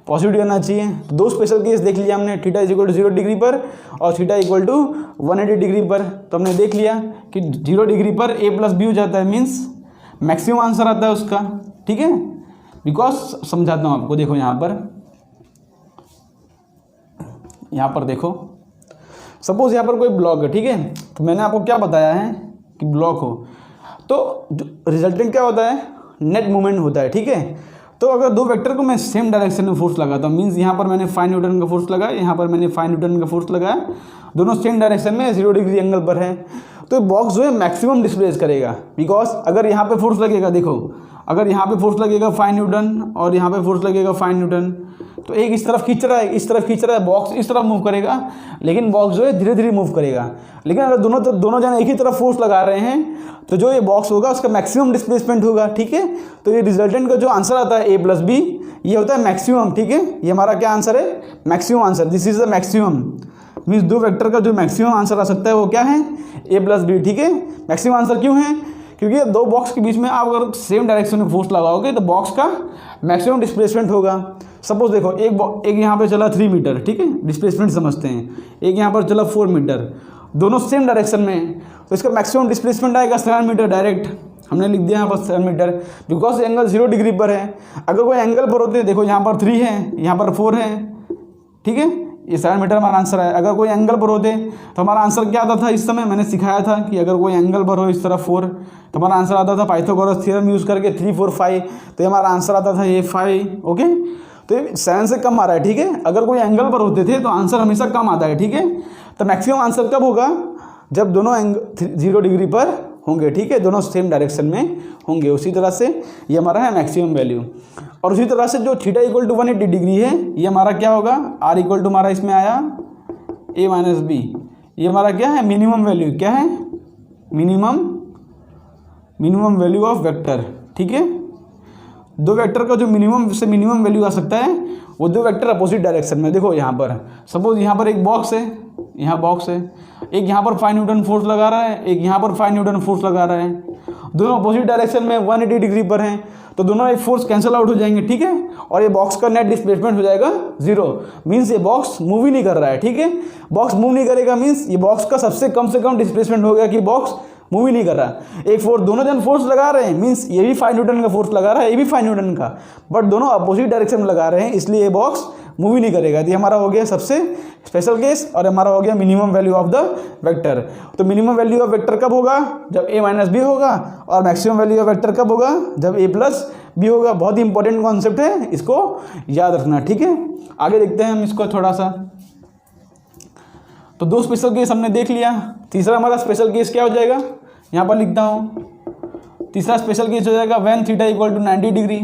पॉजिटिव आना चाहिए। दो स्पेशल केस देख लिया हमने, theta is equal to 0 degree पर और थीटा इक्वल टू 180 डिग्री पर। तो हमने देख लिया कि 0 डिग्री पर a प्लस बी हो जाता है, मीन्स मैक्सिमम आंसर आता है उसका। ठीक है, बिकॉज समझाता हूँ आपको, देखो यहाँ पर देखो, सपोज यहाँ पर कोई ब्लॉक है। ठीक है, तो मैंने आपको क्या बताया है कि ब्लॉक हो तो रिजल्टेंट क्या होता है, नेट मूवमेंट होता है। ठीक है, तो अगर दो वेक्टर को मैं सेम डायरेक्शन में फोर्स लगाता हूँ, मीन्स यहाँ पर मैंने 5 न्यूटन का फोर्स लगाया, यहाँ पर मैंने 5 न्यूटन का फोर्स लगाया, दोनों सेम डायरेक्शन में 0 डिग्री एंगल पर है, तो बॉक्स जो है मैक्सिमम डिस्प्लेस करेगा। बिकॉज अगर यहाँ पे फोर्स लगेगा, देखो अगर यहाँ पे फोर्स लगेगा 5 न्यूटन और यहाँ पे फोर्स लगेगा 5 न्यूटन, तो एक इस तरफ खींच रहा है, इस तरफ खींच रहा है, बॉक्स इस तरफ मूव करेगा, लेकिन बॉक्स जो है धीरे धीरे मूव करेगा। लेकिन अगर दोनों जन एक ही तरफ फोर्स लगा रहे हैं तो जो ये बॉक्स होगा उसका मैक्सिमम डिस्प्लेसमेंट होगा। ठीक है, तो ये रिजल्टेंट का जो आंसर आता है a प्लस बी, ये होता है मैक्सिमम। ठीक है, ये हमारा क्या आंसर है, maximum answer, this is the maximum. Means दो वेक्टर का जो मैक्सिमम आंसर आ सकता है वो क्या है, a प्लस बी। ठीक है, मैक्सिमम आंसर क्यों है, क्योंकि दो बॉक्स के बीच में आप अगर सेम डायरेक्शन में फोर्स लगाओगे तो बॉक्स का मैक्सिमम डिस्प्लेसमेंट होगा। सपोज देखो एक यहाँ पे चला 3 मीटर, ठीक है, डिस्प्लेसमेंट समझते हैं, एक यहाँ पर चला 4 मीटर, दोनों सेम डायरेक्शन में, तो इसका मैक्सिमम डिस्प्लेसमेंट आएगा 7 मीटर डायरेक्ट। हमने लिख दिया यहाँ पर 7 मीटर, बिकॉज एंगल 0 डिग्री पर है। अगर कोई एंगल पर होते, देखो यहाँ पर 3 है, यहाँ पर 4 है, ठीक है, ये 7 मीटर हमारा आंसर है। अगर कोई एंगल पर होते तो हमारा आंसर क्या आता था, इस समय मैंने सिखाया था कि अगर कोई एंगल पर हो इस तरफ 4 तो हमारा आंसर आता था पाइथागोरस थ्योरम यूज़ करके 3 4 5, तो ये हमारा आंसर आता था ये 5। ओके, तो ये 7 से कम आ रहा है, ठीक है। अगर कोई एंगल पर होते थे तो आंसर हमेशा कम आता है, ठीक है। तो मैक्सिमम आंसर कब होगा, जब दोनों एंगल 0 डिग्री पर होंगे, ठीक है, दोनों सेम डायरेक्शन में होंगे। उसी तरह से ये हमारा है मैक्सिमम वैल्यू। और उसी तरह से जो थीटा इक्वल टू 180 डिग्री है, ये हमारा क्या होगा, आर इक्वल टू हमारा इसमें आया ए माइनस बी, ये हमारा क्या है, मिनिमम वैल्यू, क्या है, मिनिमम वैल्यू ऑफ वेक्टर, ठीक है। दो वेक्टर का जो मिनिमम से मिनिमम वैल्यू आ सकता है, वो दो वेक्टर अपोजिट डायरेक्शन में। देखो यहाँ पर सपोज यहाँ पर एक बॉक्स है, यहाँ बॉक्स है, एक यहाँ पर 5 न्यूटन फोर्स लगा रहा है, एक यहाँ पर 5 न्यूटन फोर्स लगा रहा है, दोनों अपोजिट डायरेक्शन में 180 डिग्री पर हैं, तो दोनों एक फोर्स कैंसिल आउट हो जाएंगे, ठीक है। और ये बॉक्स का नेट डिस्प्लेसमेंट हो जाएगा 0, मीन्स ये बॉक्स मूव ही नहीं कर रहा है, ठीक है। बॉक्स मूव नहीं करेगा मीन्स ये बॉक्स का सबसे कम से कम डिस्प्लेसमेंट हो गया कि बॉक्स मूव ही नहीं कर रहा। एक फोर्स, दोनों जन फोर्स लगा रहे हैं, मीन्स ये भी 5 न्यूटन का फोर्स लगा रहा है, ये भी 5 न्यूटन का, बट दोनों अपोजिट डायरेक्शन में लगा रहे हैं, इसलिए ये बॉक्स मूव ही नहीं करेगा। ये हमारा हो गया सबसे स्पेशल केस, और हमारा हो गया minimum value of the vector. तो मिनिमम वैल्यू ऑफ वेक्टर कब होगा, जब a माइनस बी होगा, और मैक्सिमम वैल्यू ऑफ वेक्टर कब होगा, जब a प्लस बी होगा। बहुत ही इंपॉर्टेंट कॉन्सेप्ट है, इसको याद रखना, ठीक है। आगे देखते हैं हम इसको थोड़ा सा। तो दो स्पेशल केस हमने देख लिया, तीसरा हमारा स्पेशल केस क्या हो जाएगा, यहाँ पर लिखता हूँ। तीसरा स्पेशल केस हो जाएगा when theta equal to 90 degree,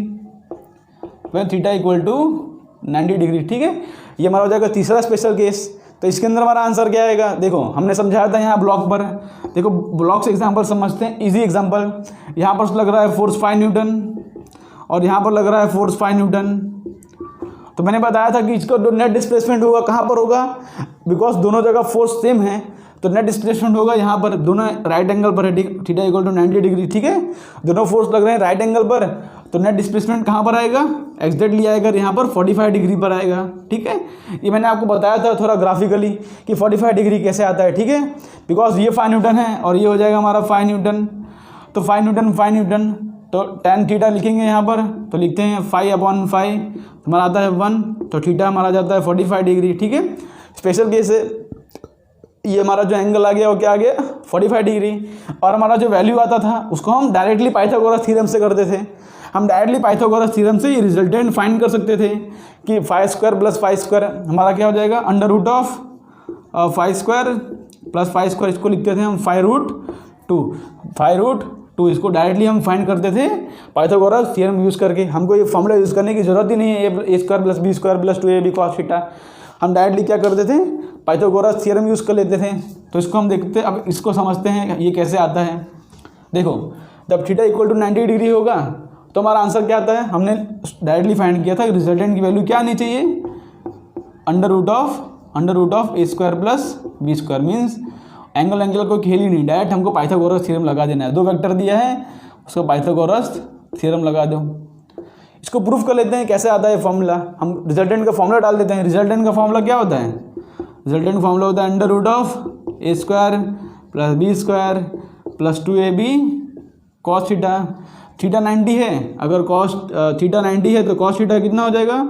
when theta equal to 90 degree, ठीक है। ये हमारा हो जाएगा तीसरा स्पेशल केस। तो इसके अंदर हमारा आंसर क्या आएगा, देखो हमने समझाया था यहाँ ब्लॉक पर, देखो ब्लॉक से एग्जांपल समझते हैं, इजी एग्जांपल। यहाँ पर लग रहा है फोर्स 5 न्यूटन और यहाँ पर लग रहा है फोर्स 5 न्यूटन। तो मैंने बताया था कि इसका जो नेट डिस्प्लेसमेंट होगा कहाँ पर होगा, बिकॉज दोनों जगह फोर्स सेम है, तो नेट डिस्प्लेसमेंट होगा यहाँ पर, दोनों राइट एंगल पर है, थीटा इक्वल टू 90 डिग्री, ठीक है। दोनों फोर्स लग रहे हैं राइट एंगल पर, तो नेट डिस्प्लेसमेंट कहाँ पर आएगा, एग्जैक्टली आएगा यहाँ पर 45 डिग्री पर आएगा, ठीक है। ये मैंने आपको बताया था थोड़ा ग्राफिकली कि 45 डिग्री कैसे आता है, ठीक है। बिकॉज ये 5 न्यूटन है और ये हो जाएगा हमारा 5 न्यूटन, तो 5 न्यूटन, तो tan थीटा लिखेंगे यहाँ पर, तो लिखते हैं 5/5, हमारा आता है 1, तो थीटा हमारा जाता है 45 डिग्री, ठीक है। स्पेशल केस है, ये हमारा जो एंगल आ गया वो क्या आ गया, 45 डिग्री। और हमारा जो वैल्यू आता था उसको हम डायरेक्टली पाइथागोरस थ्योरम से करते थे। हम डायरेक्टली पाइथागोरस थ्योरम से ये रिजल्टेंट फाइंड कर सकते थे कि 5² + 5² हमारा क्या हो जाएगा, √5² + 5², इसको लिखते थे हम 5√2 इसको डायरेक्टली हम फाइंड करते थे पाइथागोरस थ्योरम यूज़ करके। हमको ये फॉर्मूला यूज़ करने की ज़रूरत ही नहीं है, a² + b² + 2ab cos theta. हम डायरेक्टली क्या करते थे, पाइथागोरस थ्योरम यूज़ कर लेते थे। तो इसको हम देखते हैं, अब इसको समझते हैं ये कैसे आता है। देखो जब थीटा इक्वल टू 90 डिग्री होगा तो हमारा आंसर क्या आता है, हमने डायरेक्टली फाइंड किया था रिजल्टेंट की वैल्यू क्या आनी चाहिए, √a² + b², मीन्स एंगल को खेल ही नहीं, डायरेक्ट हमको पाइथागोरस थ्योरम लगा देना है। दो वेक्टर दिया है उसको पाइथागोरस थ्योरम लगा दो। इसको प्रूफ कर लेते हैं कैसे आता है फॉर्मूला। हम रिजल्टेंट का फॉर्मूला डाल देते हैं। रिजल्टेंट का फॉर्मूला क्या होता है, रिजल्टेंट फॉर्मूला होता है √a² + b² + 2ab cos theta. Theta 90 है, अगर थीटा 90 है तो cos थीटा कितना हो जाएगा,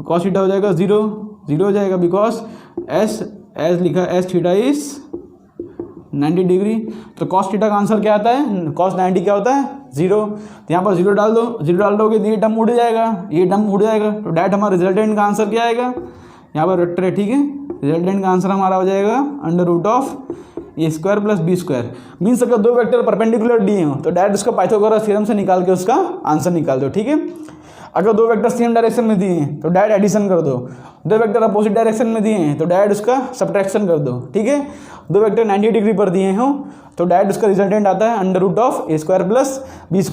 cos थीटा हो जाएगा 0 हो जाएगा, बिकॉज एस लिखा एस थीटा इज 90 डिग्री। तो cos थीटा का आंसर क्या आता है, cos 90 क्या होता है 0। तो यहाँ पर 0 डाल दो, 0 डाल दोगे तो ये टर्म उड़ जाएगा, तो डायरेक्ट हमारा रिजल्टेंट का आंसर क्या आएगा, यहाँ पर वेक्टर है, ठीक है। रिजल्टेंट का आंसर हमारा हो जाएगा √a² + b²। मीन्स अगर दो वेक्टर परपेंडिकुलर दिए हो तो डायरेक्ट उसका पाइथागोरस थ्योरम से निकाल के उसका आंसर निकाल दो, ठीक है। अगर दो वेक्टर सेम डायरेक्शन में दिए हैं तो डायरेक्ट एडिशन कर दो, दो वेक्टर अपोजिट डायरेक्शन में दिए हैं तो डायरेक्ट उसका सब्ट्रैक्शन कर दो, ठीक है। दो वेक्टर 90 डिग्री पर दिए हो तो डायरेक्ट उसका रिजल्टेंट आता है √a² + b²।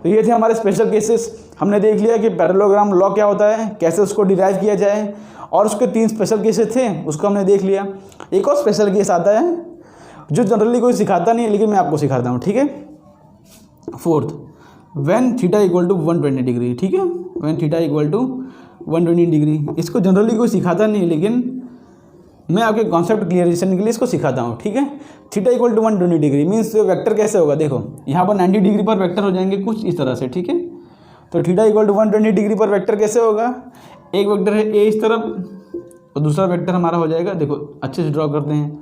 तो ये थे हमारे स्पेशल केसेस। हमने देख लिया कि पैरेललोग्राम लॉ क्या होता है, कैसे उसको डिराइव किया जाए, और उसके 3 स्पेशल केसेस थे, उसको हमने देख लिया। एक और स्पेशल केस आता है जो जनरली कोई सिखाता नहीं है, लेकिन मैं आपको सिखाता हूँ, ठीक है। 4th, when theta equal to 120 degree, ठीक है, when theta equal to 120 degree. इसको जनरली कोई सिखाता नहीं, लेकिन मैं आपके कॉन्सेप्ट क्लियरेशन के लिए इसको सिखाता हूँ, ठीक है। Theta equal to 120 degree means vector कैसे होगा, देखो यहाँ पर 90 डिग्री पर वेक्टर हो जाएंगे कुछ इस तरह से, ठीक है। तो थीटा इक्वल टू 120 डिग्री पर वेक्टर कैसे होगा, एक वेक्टर है ए इस तरफ और दूसरा वेक्टर हमारा हो जाएगा, देखो अच्छे से ड्रॉ करते हैं,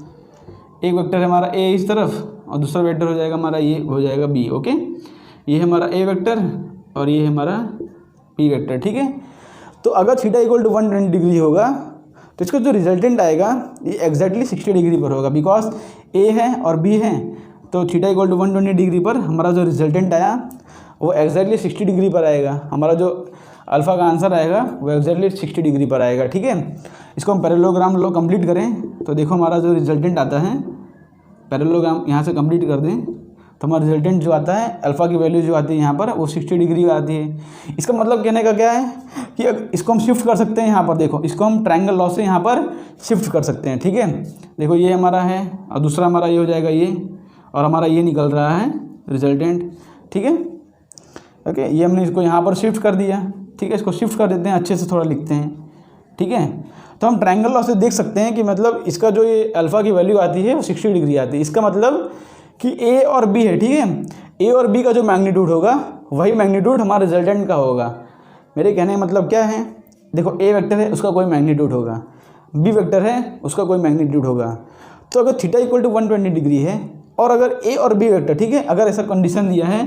एक वेक्टर है हमारा ए इस तरफ और दूसरा वेक्टर हो जाएगा हमारा ये हो जाएगा बी, ओके। ये है हमारा ए वेक्टर और ये है हमारा बी वेक्टर, ठीक है। तो अगर थीटा इक्वल टू 120 डिग्री होगा तो इसका जो रिजल्टेंट आएगा ये एग्जैक्टली 60 डिग्री पर होगा, बिकॉज ए है और बी है। तो थीटा इक्वल टू 120 डिग्री पर हमारा जो रिजल्टेंट आया वो एग्जैक्टली 60 डिग्री पर आएगा, हमारा जो अल्फ़ा का आंसर आएगा वो एग्जैक्टली 60 डिग्री पर आएगा, ठीक है। इसको हम पैरेललोग्राम लो कंप्लीट करें तो देखो हमारा जो रिजल्टेंट आता है, पैरेललोग्राम यहाँ से कंप्लीट कर दें तो हमारा रिजल्टेंट जो आता है अल्फ़ा की वैल्यू जो आती है यहाँ पर वो 60 डिग्री आती है। इसका मतलब कहने का क्या है कि इसको हम शिफ्ट कर सकते हैं, यहाँ पर देखो इसको हम ट्रायंगल लॉ से यहाँ पर शिफ्ट कर सकते हैं, ठीक है। देखो ये हमारा है और दूसरा हमारा ये हो जाएगा ये, और हमारा ये निकल रहा है रिजल्टेंट, ठीक है। ओके, ये हमने इसको यहाँ पर शिफ्ट कर दिया, ठीक है। इसको शिफ्ट कर देते हैं, अच्छे से थोड़ा लिखते हैं, ठीक है। तो हम ट्रायंगल लॉ से देख सकते हैं कि मतलब इसका जो ये अल्फ़ा की वैल्यू आती है वो 60 डिग्री आती है। इसका मतलब कि ए और बी है, ठीक है। ए और बी का जो मैग्नीट्यूड होगा वही मैग्नीट्यूड हमारे रिजल्टेंट का होगा। मेरे कहने का मतलब क्या है, देखो ए वेक्टर है उसका कोई मैग्नीट्यूड होगा, बी वेक्टर है उसका कोई मैग्नीट्यूड होगा। तो अगर थीटा इक्वल टू 120 डिग्री है और अगर ए और बी वेक्टर, ठीक है, अगर ऐसा कंडीशन दिया है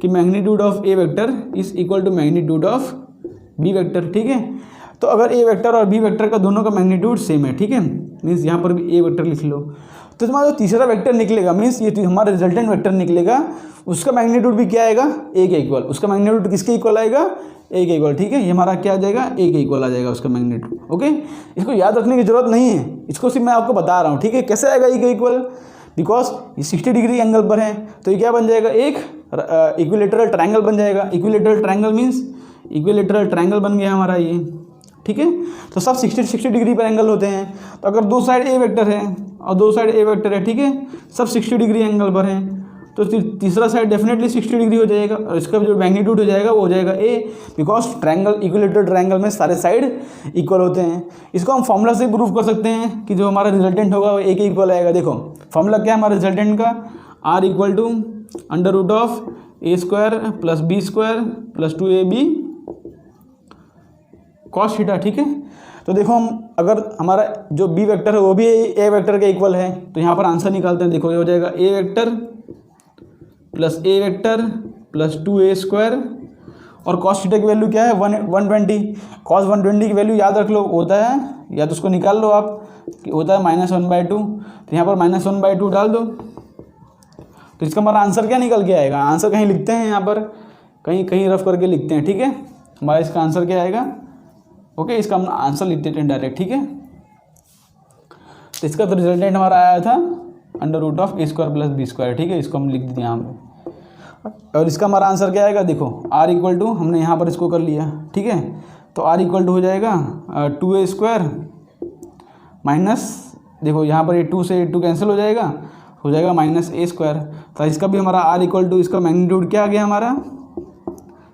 कि magnitude of A vector is equal to magnitude of B vector, ठीक है। तो अगर ए वेक्टर और बी वेक्टर का दोनों का मैग्नीट्यूड सेम है, ठीक है, मीन्स यहाँ पर भी ए वेक्टर लिख लो, तो तुम्हारा जो तीसरा वेक्टर निकलेगा मीन्स ये तो हमारा रिजल्टेंट वेक्टर निकलेगा, उसका मैग्नीट्यूड भी क्या आएगा, ए के इक्वल। उसका मैग्नीट्यूड किसके इक्वल आएगा, ए के इक्वल, ठीक है। ये हमारा क्या आ जाएगा, ए के इक्वल आ जाएगा उसका मैग्नीट्यूड, ओके। इसको याद रखने की जरूरत नहीं है, इसको सिर्फ मैं आपको बता रहा हूँ, ठीक है। कैसे आएगा ए के इक्वल, बिकॉज ये 60 डिग्री एंगल पर है तो ये क्या बन जाएगा, एक इक्विलेटरल ट्रायंगल बन जाएगा। Equilateral triangle means equilateral triangle बन गया हमारा ये, ठीक है। तो सब 60 डिग्री पर एंगल होते हैं। तो अगर दो साइड ए वेक्टर है और दो साइड ए वेक्टर है, ठीक है, सब 60 डिग्री एंगल पर है, तो तीसरा साइड डेफिनेटली 60 डिग्री हो जाएगा और इसका जो मैग्नीट्यूड हो जाएगा वो हो जाएगा ए, बिकॉज ट्रायंगल इक्विलेटरल ट्रायंगल में सारे साइड इक्वल होते हैं। इसको हम फॉर्मूला से प्रूव कर सकते हैं कि जो हमारा रिजल्टेंट होगा वो ए के इक्वल आएगा। देखो फॉर्मूला क्या है हमारे रिजल्टेंट का, R equal to under root of A square plus B square plus 2ab cos theta, ठीक है। तो देखो हम अगर हमारा जो बी वेक्टर है वो भी ए वेक्टर के इक्वल है तो यहाँ पर आंसर निकालते हैं। देखो ये हो जाएगा ए वेक्टर प्लस ए वेक्टर प्लस 2a स्क्वायर और कॉस थीटा की वैल्यू क्या है 120। कॉस 120 की वैल्यू याद रख लो, होता है या तो उसको निकाल लो आप, होता है -1/2। तो यहाँ पर -1/2 डाल दो तो इसका हमारा आंसर क्या निकल के आएगा। आंसर कहीं लिखते हैं, यहाँ पर कहीं कहीं रफ करके लिखते हैं, ठीक है। हमारा इसका आंसर क्या आएगा, ओके, इसका हम आंसर लिख देते हैं डायरेक्ट, ठीक है। तो इसका तो रिजल्टेंट हमारा आया था under root of A square plus B square, ठीक है। इसको हम लिख देते हैं यहाँ पे और इसका हमारा आंसर क्या आएगा, देखो आर इक्वल टू हमने यहाँ पर इसको कर लिया, ठीक है। तो आर इक्वल टू हो जाएगा 2a स्क्वायर माइनस, देखो यहाँ पर ये 2 से 2 कैंसिल हो जाएगा -a स्क्वायर। तो इसका भी हमारा आर इक्वल टू इसका मैग्नीट्यूड क्या आ गया हमारा,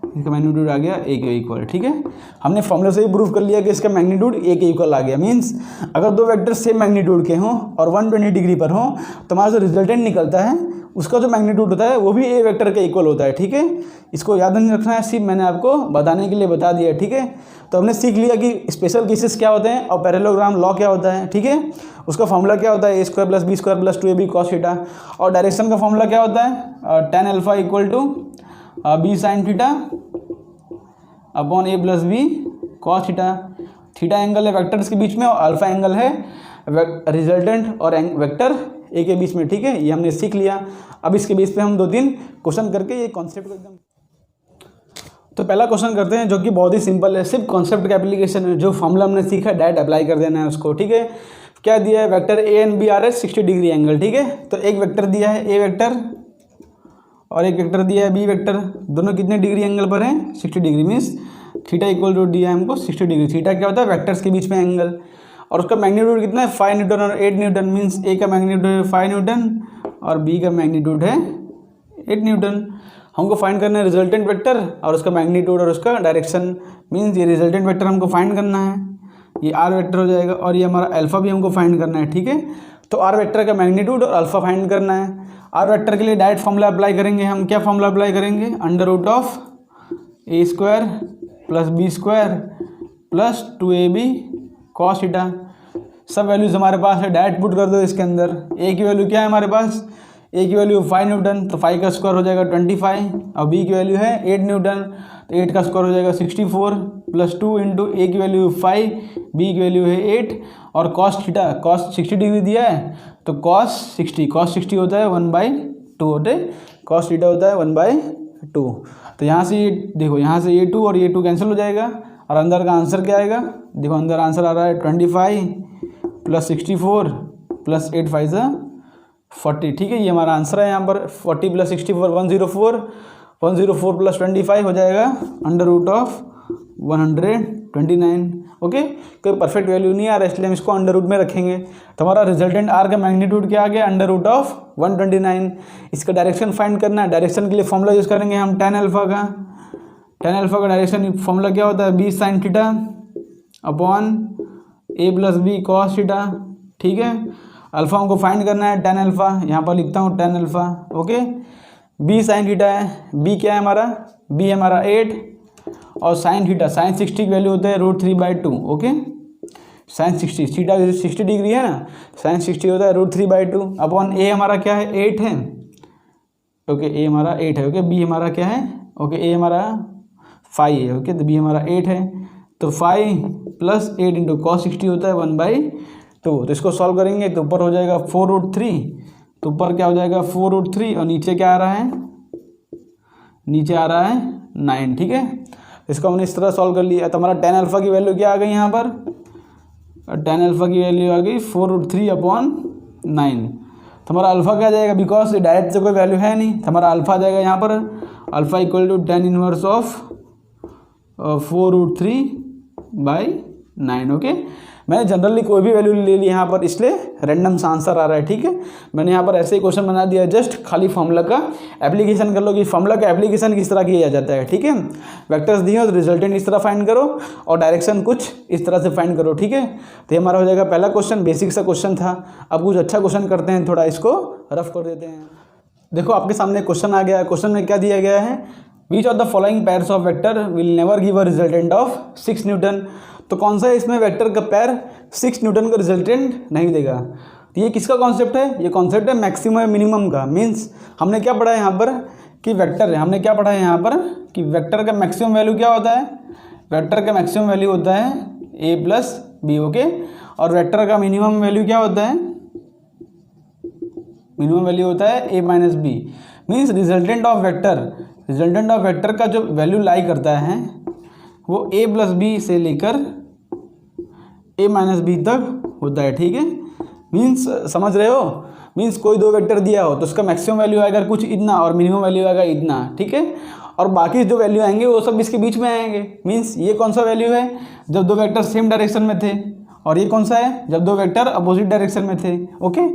इसका मैग्नीट्यूड आ गया ए के इक्वल, ठीक है। हमने फॉर्मूला से ही प्रूव कर लिया कि इसका मैग्नीट्यूड ए के इक्वल आ गया। मींस अगर दो वेक्टर सेम मैग्नीट्यूड के हों और 120 डिग्री पर हों तो हमारा जो रिजल्टेंट निकलता है उसका जो मैग्नीट्यूड होता है वो भी ए वेक्टर के इक्वल होता है, ठीक है। इसको याद नहीं रखना है, सिर्फ मैंने आपको बताने के लिए बता दिया, ठीक है। तो हमने सीख लिया कि स्पेशल केसेस क्या होते हैं और पैरेललोग्राम लॉ क्या होता है, ठीक है। उसका फॉर्मूला क्या होता है, a square plus B square plus 2ab cos theta, और डायरेक्शन का फॉर्मूला क्या होता है tan alpha equal to B sine theta upon A plus B cos theta. Theta angle है वेक्टर्स के बीच में और अल्फा एंगल है रिजल्टेंट और वेक्टर ए के बीच में, ठीक है। ये हमने सीख लिया। अब इसके बेस पे हम 2-3 क्वेश्चन करके ये कॉन्सेप्ट को एकदम, तो पहला क्वेश्चन करते हैं जो कि बहुत ही सिंपल है, सिर्फ कॉन्सेप्ट का एप्लीकेशन है। जो फॉर्मूला हमने सीखा डायरेक्ट अप्लाई कर देना है उसको, ठीक है। क्या दिया है, vector A and B are है 60 डिग्री एंगल, ठीक है। तो एक वेक्टर दिया है ए वेक्टर और एक वेक्टर दिया है बी वेक्टर, दोनों कितने डिग्री एंगल पर हैं 60 degree. Means theta equal to दिया है हमको 60 डिग्री। थीटा क्या होता है, वेक्टर्स के बीच में एंगल, और उसका मैग्नीट्यूड कितना है 5 न्यूटन और 8 न्यूटन। मीन्स ए का मैग्नीट्यूड है 5 न्यूटन और बी का मैग्नीट्यूड है 8 न्यूटन। हमको फाइंड करना है रिजल्टेंट वेक्टर और उसका मैग्नीट्यूड और उसका डायरेक्शन। मीन्स ये रिजल्टेंट वेक्टर हमको फाइंड करना है, ये आर वेक्टर हो जाएगा, और ये हमारा अल्फा भी हमको फाइंड करना है, ठीक है। तो आर वेक्टर का मैग्नीट्यूड और अल्फा फाइंड करना है। आर वेक्टर के लिए डायरेक्ट फॉर्मूला अप्लाई करेंगे हम। क्या फॉर्मूला अप्लाई करेंगे? Under root of A square plus B square plus 2ab cos theta. सब वैल्यूज हमारे पास है, डायरेक्ट पुट कर दो इसके अंदर। ए की वैल्यू क्या है हमारे पास? ए की वैल्यू 5 न्यूटन, तो 5 का स्क्वायर हो जाएगा 25, और बी की वैल्यू है 8 न्यूटन, तो 8 का स्क्वायर हो जाएगा 64 प्लस 2 इंटू ए की वैल्यू 5, बी की वैल्यू है 8, और कॉस थीटा, कॉस 60 डिग्री दिया है, तो कॉस 60 होता है 1/2 होते, कॉस थीटा होता है 1/2। तो यहाँ से ये देखो, यहाँ से ये 2 और ये 2 कैंसिल हो जाएगा, और अंदर का आंसर क्या आएगा? देखो अंदर आंसर आ रहा है 25 प्लस 64 प्लस 8 5 40, ठीक है। ये हमारा आंसर है यहाँ पर 40 प्लस 64 104, 104 प्लस 25 हो जाएगा अंडर रूट ऑफ 129। ओके, कोई परफेक्ट वैल्यू नहीं आ रहा है, इसलिए हम इसको अंडर रूट में रखेंगे। तो हमारा रिजल्टेंट आर का मैग्नीट्यूड क्या आ गया? Under root of 129। इसका डायरेक्शन फाइंड करना है। डायरेक्शन के लिए फॉर्मूला यूज़ करेंगे हम tan अल्फा का। tan अल्फा का डायरेक्शन फॉर्मूला क्या होता है? b sin theta upon a plus B cos theta, ठीक है। अल्फा हमको फाइंड करना है tan अल्फा, यहाँ पर लिखता हूँ tan alpha. Okay, b sin theta है, b क्या है हमारा? b है हमारा 8, और sin थीटा, sin 60 की वैल्यू होता है √3/2। ओके, sin 60, थीटा 60 डिग्री है ना, sin 60 होता है √3/2 अपॉन a हमारा क्या है? 8 है। ओके, a हमारा 8 है। ओके, b हमारा क्या है? ओके, a हमारा 5 है। ओके, तो b हमारा 8 है, तो 5 प्लस 8 इंटू कॉस 60 होता है 1/2। तो इसको सॉल्व करेंगे तो ऊपर हो जाएगा 4√3, तो ऊपर क्या हो जाएगा 4√3, और नीचे क्या आ रहा है? नीचे आ रहा है 9, ठीक है। इसको हमने इस तरह सॉल्व कर लिया। तो हमारा tan अल्फा की वैल्यू क्या आ गई यहाँ पर? tan अल्फा की वैल्यू आ गई 4√3/9। तो हमारा अल्फा क्या आ जाएगा? बिकॉज डायरेक्ट से कोई वैल्यू है नहीं, तो हमारा अल्फा आ जाएगा यहाँ पर alpha equal to tan inverse of 4√3/9। Okay, मैंने जनरली कोई भी वैल्यू ले ली यहाँ पर, इसलिए रैंडम सा आंसर आ रहा है, ठीक है। मैंने यहाँ पर ऐसे ही क्वेश्चन बना दिया, जस्ट खाली फॉर्मूला का एप्लीकेशन कर लो कि फॉर्मूला का एप्लीकेशन किस तरह किया जाता है, ठीक है। वेक्टर्स दिए हो तो रिजल्टेंट इस तरह फाइंड करो, और डायरेक्शन कुछ इस तरह से फाइंड करो, ठीक है। तो ये हमारा हो जाएगा पहला क्वेश्चन, बेसिक सा क्वेश्चन था। अब कुछ अच्छा क्वेश्चन करते हैं, थोड़ा इसको रफ कर देते हैं। देखो आपके सामने क्वेश्चन आ गया है। क्वेश्चन में क्या दिया गया है? विच of the following pairs of vector will never give a resultant of 6 Newton. तो कौन सा है इसमें वेक्टर का पेयर 6 न्यूटन का रिजल्टेंट नहीं देगा? तो ये किसका कॉन्सेप्ट है? ये कॉन्सेप्ट है मैक्सिमम मिनिमम का। मीन्स हमने क्या पढ़ा है यहाँ पर कि वेक्टर है, हमने क्या पढ़ा है यहाँ पर कि वेक्टर का मैक्सिमम वैल्यू क्या होता है? वेक्टर का मैक्सिमम वैल्यू होता है a प्लस बी। ओके, और वेक्टर का मिनिमम वैल्यू क्या होता है? मिनिमम वैल्यू होता है a minus B. Means resultant of vector का जो वैल्यू लाई करता है वो a प्लस बी से लेकर a माइनस बी तक होता है, ठीक है। मीन्स समझ रहे हो? मीन्स कोई दो वेक्टर दिया हो तो उसका मैक्सिमम वैल्यू आएगा कुछ इतना और मिनिमम वैल्यू आएगा इतना, ठीक है। और बाकी जो वैल्यू आएंगे वो सब इसके बीच में आएंगे। मीन्स ये कौन सा वैल्यू है? जब दो वेक्टर सेम डायरेक्शन में थे। और ये कौन सा है? जब दो वेक्टर अपोजिट डायरेक्शन में थे। ओके,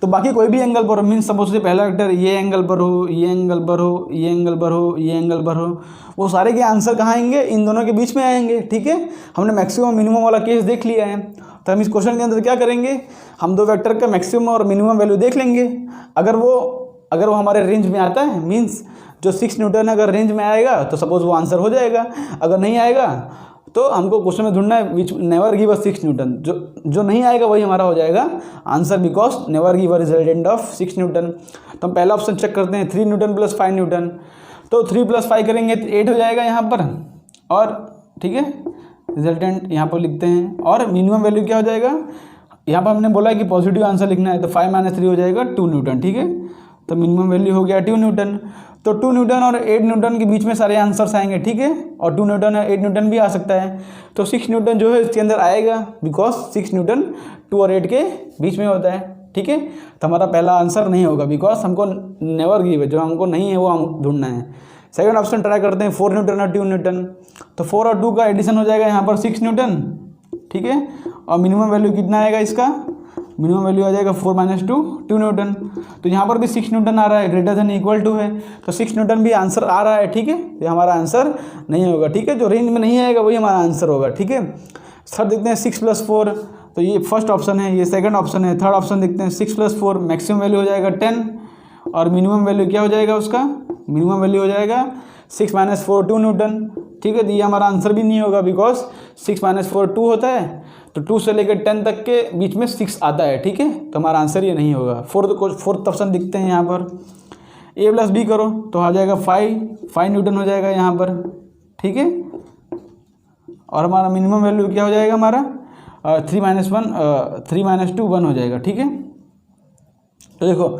तो बाकी कोई भी एंगल पर हो, मीन्स सपोज से पहला वेक्टर ये एंगल पर हो, ये एंगल पर हो, ये एंगल पर हो, ये एंगल पर हो, वो सारे के आंसर कहाँ आएंगे? इन दोनों के बीच में आएंगे, ठीक है। हमने मैक्सिमम मिनिमम वाला केस देख लिया है। तो हम इस क्वेश्चन के अंदर क्या करेंगे? हम दो वेक्टर का मैक्सिमम और मिनिमम वैल्यू देख लेंगे। अगर वो हमारे रेंज में आता है, मीन्स जो 6 न्यूटन अगर रेंज में आएगा तो सपोज वो आंसर हो जाएगा। अगर नहीं आएगा तो हमको क्वेश्चन में ढूंढना है which never give us 6 Newton. जो नहीं आएगा वही हमारा हो जाएगा answer, because never give a resultant of 6 Newton. तो हम पहला ऑप्शन चेक करते हैं, 3 न्यूटन प्लस 5 न्यूटन। तो 3 + 5 करेंगे तो 8 हो जाएगा यहाँ पर, और ठीक है रिजल्टेंट यहाँ पर लिखते हैं। और मिनिमम वैल्यू क्या हो जाएगा? यहाँ पर हमने बोला है कि पॉजिटिव आंसर लिखना है, तो 5 - 3 हो जाएगा 2 न्यूटन, ठीक है। तो मिनिमम वैल्यू हो गया 2 न्यूटन। तो 2 न्यूटन और 8 न्यूटन के बीच में सारे आंसर्स आएंगे, ठीक है। और 2 न्यूटन और 8 न्यूटन भी आ सकता है। तो 6 न्यूटन जो है इसके अंदर आएगा, बिकॉज 6 न्यूटन 2 और 8 के बीच में होता है, ठीक है। तो हमारा पहला आंसर नहीं होगा, बिकॉज हमको नेवर गिव है, जो हमको नहीं है वो हम ढूंढना है। सेकंड ऑप्शन ट्राई करते हैं, 4 न्यूटन और 2 न्यूटन। तो 4 और 2 का एडिशन हो जाएगा यहाँ पर 6 न्यूटन, ठीक है। और मिनिमम वैल्यू कितना आएगा इसका? मिनिमम वैल्यू आ जाएगा 4 - 2 न्यूटन। तो यहाँ पर भी 6 न्यूटन आ रहा है, ग्रेटर देन इक्वल टू है, तो 6 न्यूटन भी आंसर आ रहा है, ठीक है। तो हमारा आंसर नहीं होगा, ठीक है। जो रेंज में नहीं आएगा वही हमारा आंसर होगा, ठीक है। सर देखते हैं 6+4, तो ये फर्स्ट ऑप्शन है, ये सेकंड ऑप्शन है। थर्ड ऑप्शन देखते हैं 6+4 मैक्सिमम वैल्यू हो जाएगा 10 और मिनिमम वैल्यू क्या हो जाएगा उसका, मिनिमम वैल्यू हो जाएगा 6 - 4 2 न्यूटन। ठीक है, तो ये हमारा आंसर भी नहीं होगा बिकॉज 6 - 4 2 होता है, तो 2 से लेकर 10 तक के बीच में 6 आता है। ठीक है, तो हमारा आंसर ये नहीं होगा। फोर्थ ऑप्शन दिखते हैं यहाँ पर, A + B करो तो आ जाएगा 5 न्यूटन हो जाएगा यहाँ पर। ठीक है, और हमारा मिनिमम वैल्यू क्या हो जाएगा हमारा 3 - 2 1 हो जाएगा। ठीक है, तो देखो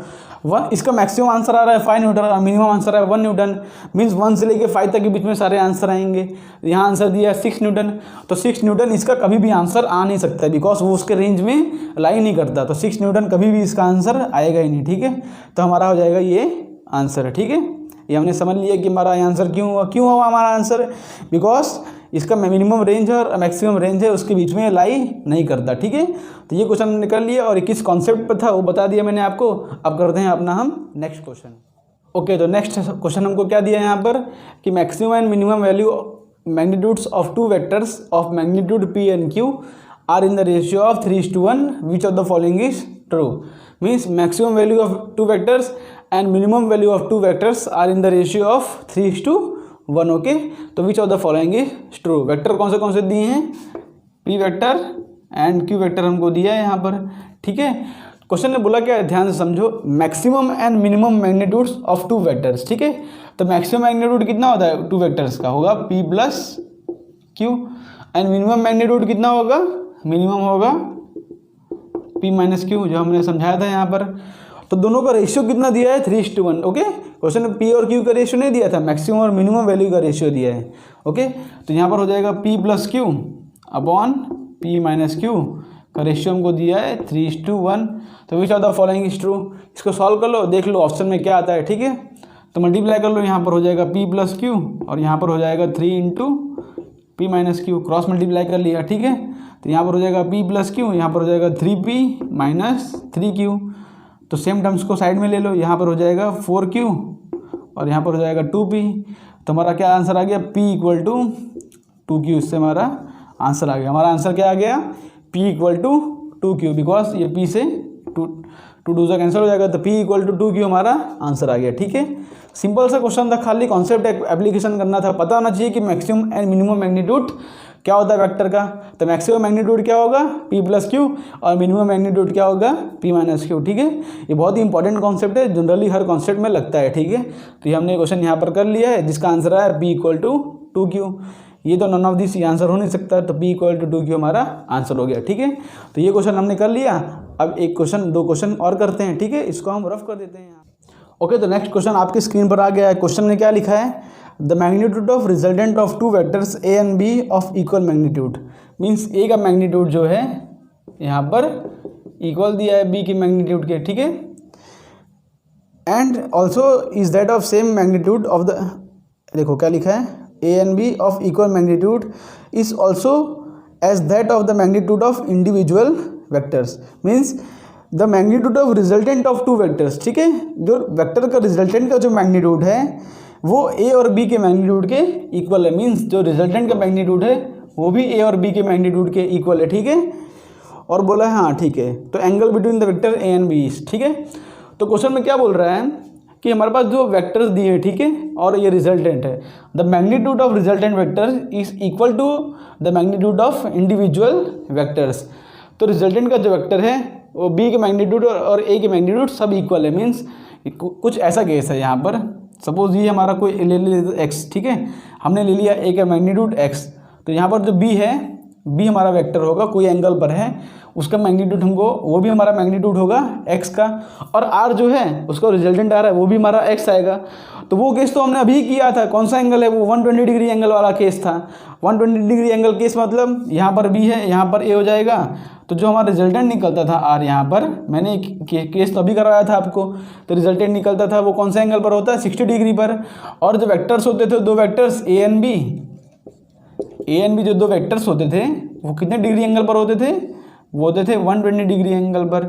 इसका मैक्सिमम आंसर आ रहा है 5 न्यूटन और मिनिमम आंसर है 1 न्यूटन, मीन्स 1 से लेके 5 तक के बीच में सारे आंसर आएंगे। यहाँ आंसर दिया है 6 न्यूटन, तो 6 न्यूटन इसका कभी भी आंसर आ नहीं सकता है बिकॉज वो उसके रेंज में लाई नहीं करता, तो 6 न्यूटन कभी भी इसका आंसर आएगा ही नहीं। ठीक है, तो हमारा हो जाएगा ये आंसर है। ठीक है, ये हमने समझ लिया कि हमारा आंसर क्यों हुआ हमारा आंसर, बिकॉज इसका मिनिमम रेंज है और मैक्सिमम रेंज है उसके बीच में लाई नहीं करता। ठीक है, तो ये क्वेश्चन हमने कर लिया और ये किस कॉन्सेप्ट पर था वो बता दिया मैंने आपको। अब करते हैं अपना हम नेक्स्ट क्वेश्चन। ओके, तो नेक्स्ट क्वेश्चन हमको क्या दिया है यहाँ पर कि maximum and minimum value magnitudes of 2 vectors of magnitude P and Q are in the ratio of 3:1, which of the following is true. Means maximum value of 2 vectors and minimum value of 2 vectors are in the ratio of 3:1। Okay, तो which of the following is true. Vector कौन से दिए हैं, P vector and Q vector हमको दिया है यहाँ पर। ठीक है, क्वेश्चन ने बोला क्या, ध्यान से समझो, maximum and minimum magnitudes of 2 vectors. ठीक है, तो मैक्सिमम मैग्नीट्यूड कितना होता है 2 वेक्टर्स का, होगा P + Q and minimum magnitude कितना होगा, मिनिमम होगा P - Q, जो हमने समझाया था यहाँ पर। तो दोनों का रेशियो कितना दिया है 3:1। ओके, क्वेश्चन में P और Q का रेशियो नहीं दिया था, मैक्सिमम और मिनिमम वैल्यू का रेशियो दिया है। ओके, तो यहाँ पर हो जाएगा P + Q upon P - Q का रेशियो हमको दिया है 3:1। तो which of the following is true. इसको सॉल्व कर लो, देख लो ऑप्शन में क्या आता है। ठीक है, तो मल्टीप्लाई कर लो, यहाँ पर हो जाएगा P + Q और यहाँ पर हो जाएगा 3 × P - Q, क्रॉस मल्टीप्लाई कर लिया। ठीक है, तो यहाँ पर हो जाएगा P + Q, यहाँ पर हो जाएगा 3P - 3Q, तो सेम टर्म्स को साइड में ले लो, यहाँ पर हो जाएगा 4Q और यहाँ पर हो जाएगा 2P। तो हमारा क्या आंसर आ गया, P = 2Q, इससे हमारा आंसर आ गया। हमारा आंसर क्या आ गया, P = 2Q, बिकॉज ये P से 2 से कैंसिल हो जाएगा, तो P = 2Q हमारा आंसर आ गया। ठीक है, सिंपल सा क्वेश्चन था, खाली कॉन्सेप्ट एप्लीकेशन करना था। पता होना चाहिए कि मैक्सिमम एंड मिनिमम मैग्नीट्यूड क्या होता है वेक्टर का। तो मैक्सिमम मैग्नीट्यूड क्या होगा P + Q और मिनिमम मैग्नीट्यूड क्या होगा P - Q। ठीक है, ये बहुत ही इंपॉर्टेंट कॉन्सेप्ट है, जनरली हर कॉन्सेप्ट में लगता है। ठीक है, तो ये हमने क्वेश्चन यहाँ पर कर लिया है जिसका आंसर आया P = 2Q। ये तो नन ऑफ दिस आंसर हो नहीं सकता, तो P = 2Q हमारा आंसर हो गया। ठीक है, तो ये क्वेश्चन हमने कर लिया। अब दो क्वेश्चन और करते हैं। ठीक है, इसको हम रफ कर देते हैं। ओके, तो नेक्स्ट क्वेश्चन आपकी स्क्रीन पर आ गया है। क्वेश्चन में क्या लिखा है, the magnitude of resultant of 2 vectors A and B of equal magnitude. Means A का मैग्नीट्यूड जो है यहाँ पर इक्वल दिया है B की मैग्नीट्यूड के। ठीक है, and also is that of same magnitude of the, देखो क्या लिखा है, A and B of equal magnitude is also as that of the magnitude of individual vectors. Means the magnitude of resultant of 2 vectors. ठीक है, जो vector का resultant का जो मैग्नीट्यूड है वो A और B के मैग्नीट्यूड के इक्वल है। मीन्स जो रिजल्टेंट का मैग्नीट्यूड है वो भी A और B के मैग्नीट्यूड के इक्वल है। ठीक है, और बोला है हाँ ठीक है, तो angle between the vector A and B। ठीक है, तो क्वेश्चन में क्या बोल रहा है कि हमारे पास जो वेक्टर्स दिए हैं, ठीक है, और ये रिजल्टेंट है, the magnitude of resultant vector is equal to the magnitude of individual vectors. तो रिजल्टेंट का जो वेक्टर है वो B के मैग्नीट्यूड और A के मैग्नीट्यूड सब इक्वल है। मीन्स कुछ ऐसा केस है यहाँ पर, सपोज ये हमारा कोई ले ले x। ठीक है, हमने ले लिया A का मैग्नीट्यूड x, तो यहाँ पर जो B है, B हमारा वेक्टर होगा, कोई एंगल पर है, उसका मैग्नीट्यूड हमको, वो भी हमारा मैग्नीट्यूड होगा x का, और R जो है उसका रिजल्टेंट आ रहा है वो भी हमारा x आएगा। तो वो केस तो हमने अभी किया था, कौन सा एंगल है वो 120 डिग्री एंगल वाला केस था। 120 डिग्री एंगल केस मतलब यहाँ पर B है, यहाँ पर A हो जाएगा, तो जो हमारा रिजल्टेंट निकलता था R, यहाँ पर मैंने केस तो अभी करवाया था आपको, तो रिजल्टेंट निकलता था वो कौन सा एंगल पर होता है 60 डिग्री पर। और जो वेक्टर्स होते थे, दो वेक्टर्स A and B, जो दो वेक्टर्स होते थे वो कितने डिग्री एंगल पर होते थे वो होते थे 120 डिग्री एंगल पर।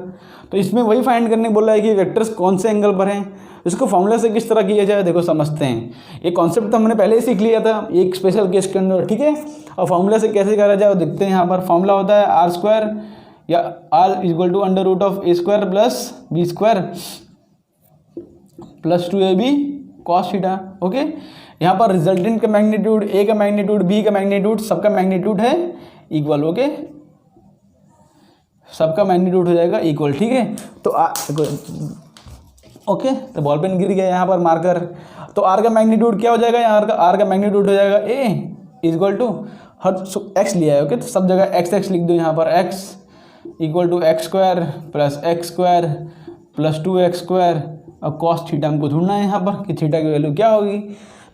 तो इसमें वही फाइंड करने बोला है कि वेक्टर्स कौन से एंगल पर हैं। इसको फॉर्मूला से किस तरह किया जाए देखो समझते हैं। ये कॉन्सेप्ट तो हमने पहले ही सीख लिया था एक स्पेशल केस के अंदर, ठीक है। और फॉर्मूला से कैसे करा जाए वो देखते हैं। यहाँ पर फॉर्मूला होता है आर स्क्वायर या R equal to under root of A square plus B square plus 2ab cos theta. Okay, यहाँ पर रिजल्टेंट का मैग्नीट्यूड, ए का मैग्नीट्यूड, बी का मैग्नीट्यूड, सबका मैग्नीट्यूड है इक्वल। ओके, सबका मैग्नीट्यूड हो जाएगा इक्वल, ठीक है। तो ओके, तो बॉल पेन गिर गया यहाँ पर मार्कर। तो आर का मैग्नीट्यूड क्या हो जाएगा, यहाँ आर का मैग्नीट्यूड हो जाएगा ए इक्वल टू हर एक्स लिया है। ओके, तो सब जगह एक्स एक्स लिख दो यहाँ पर, X equal to X square plus 2x square और कॉस थीटा हमको ढूंढना है यहाँ पर कि थीटा की वैल्यू क्या होगी।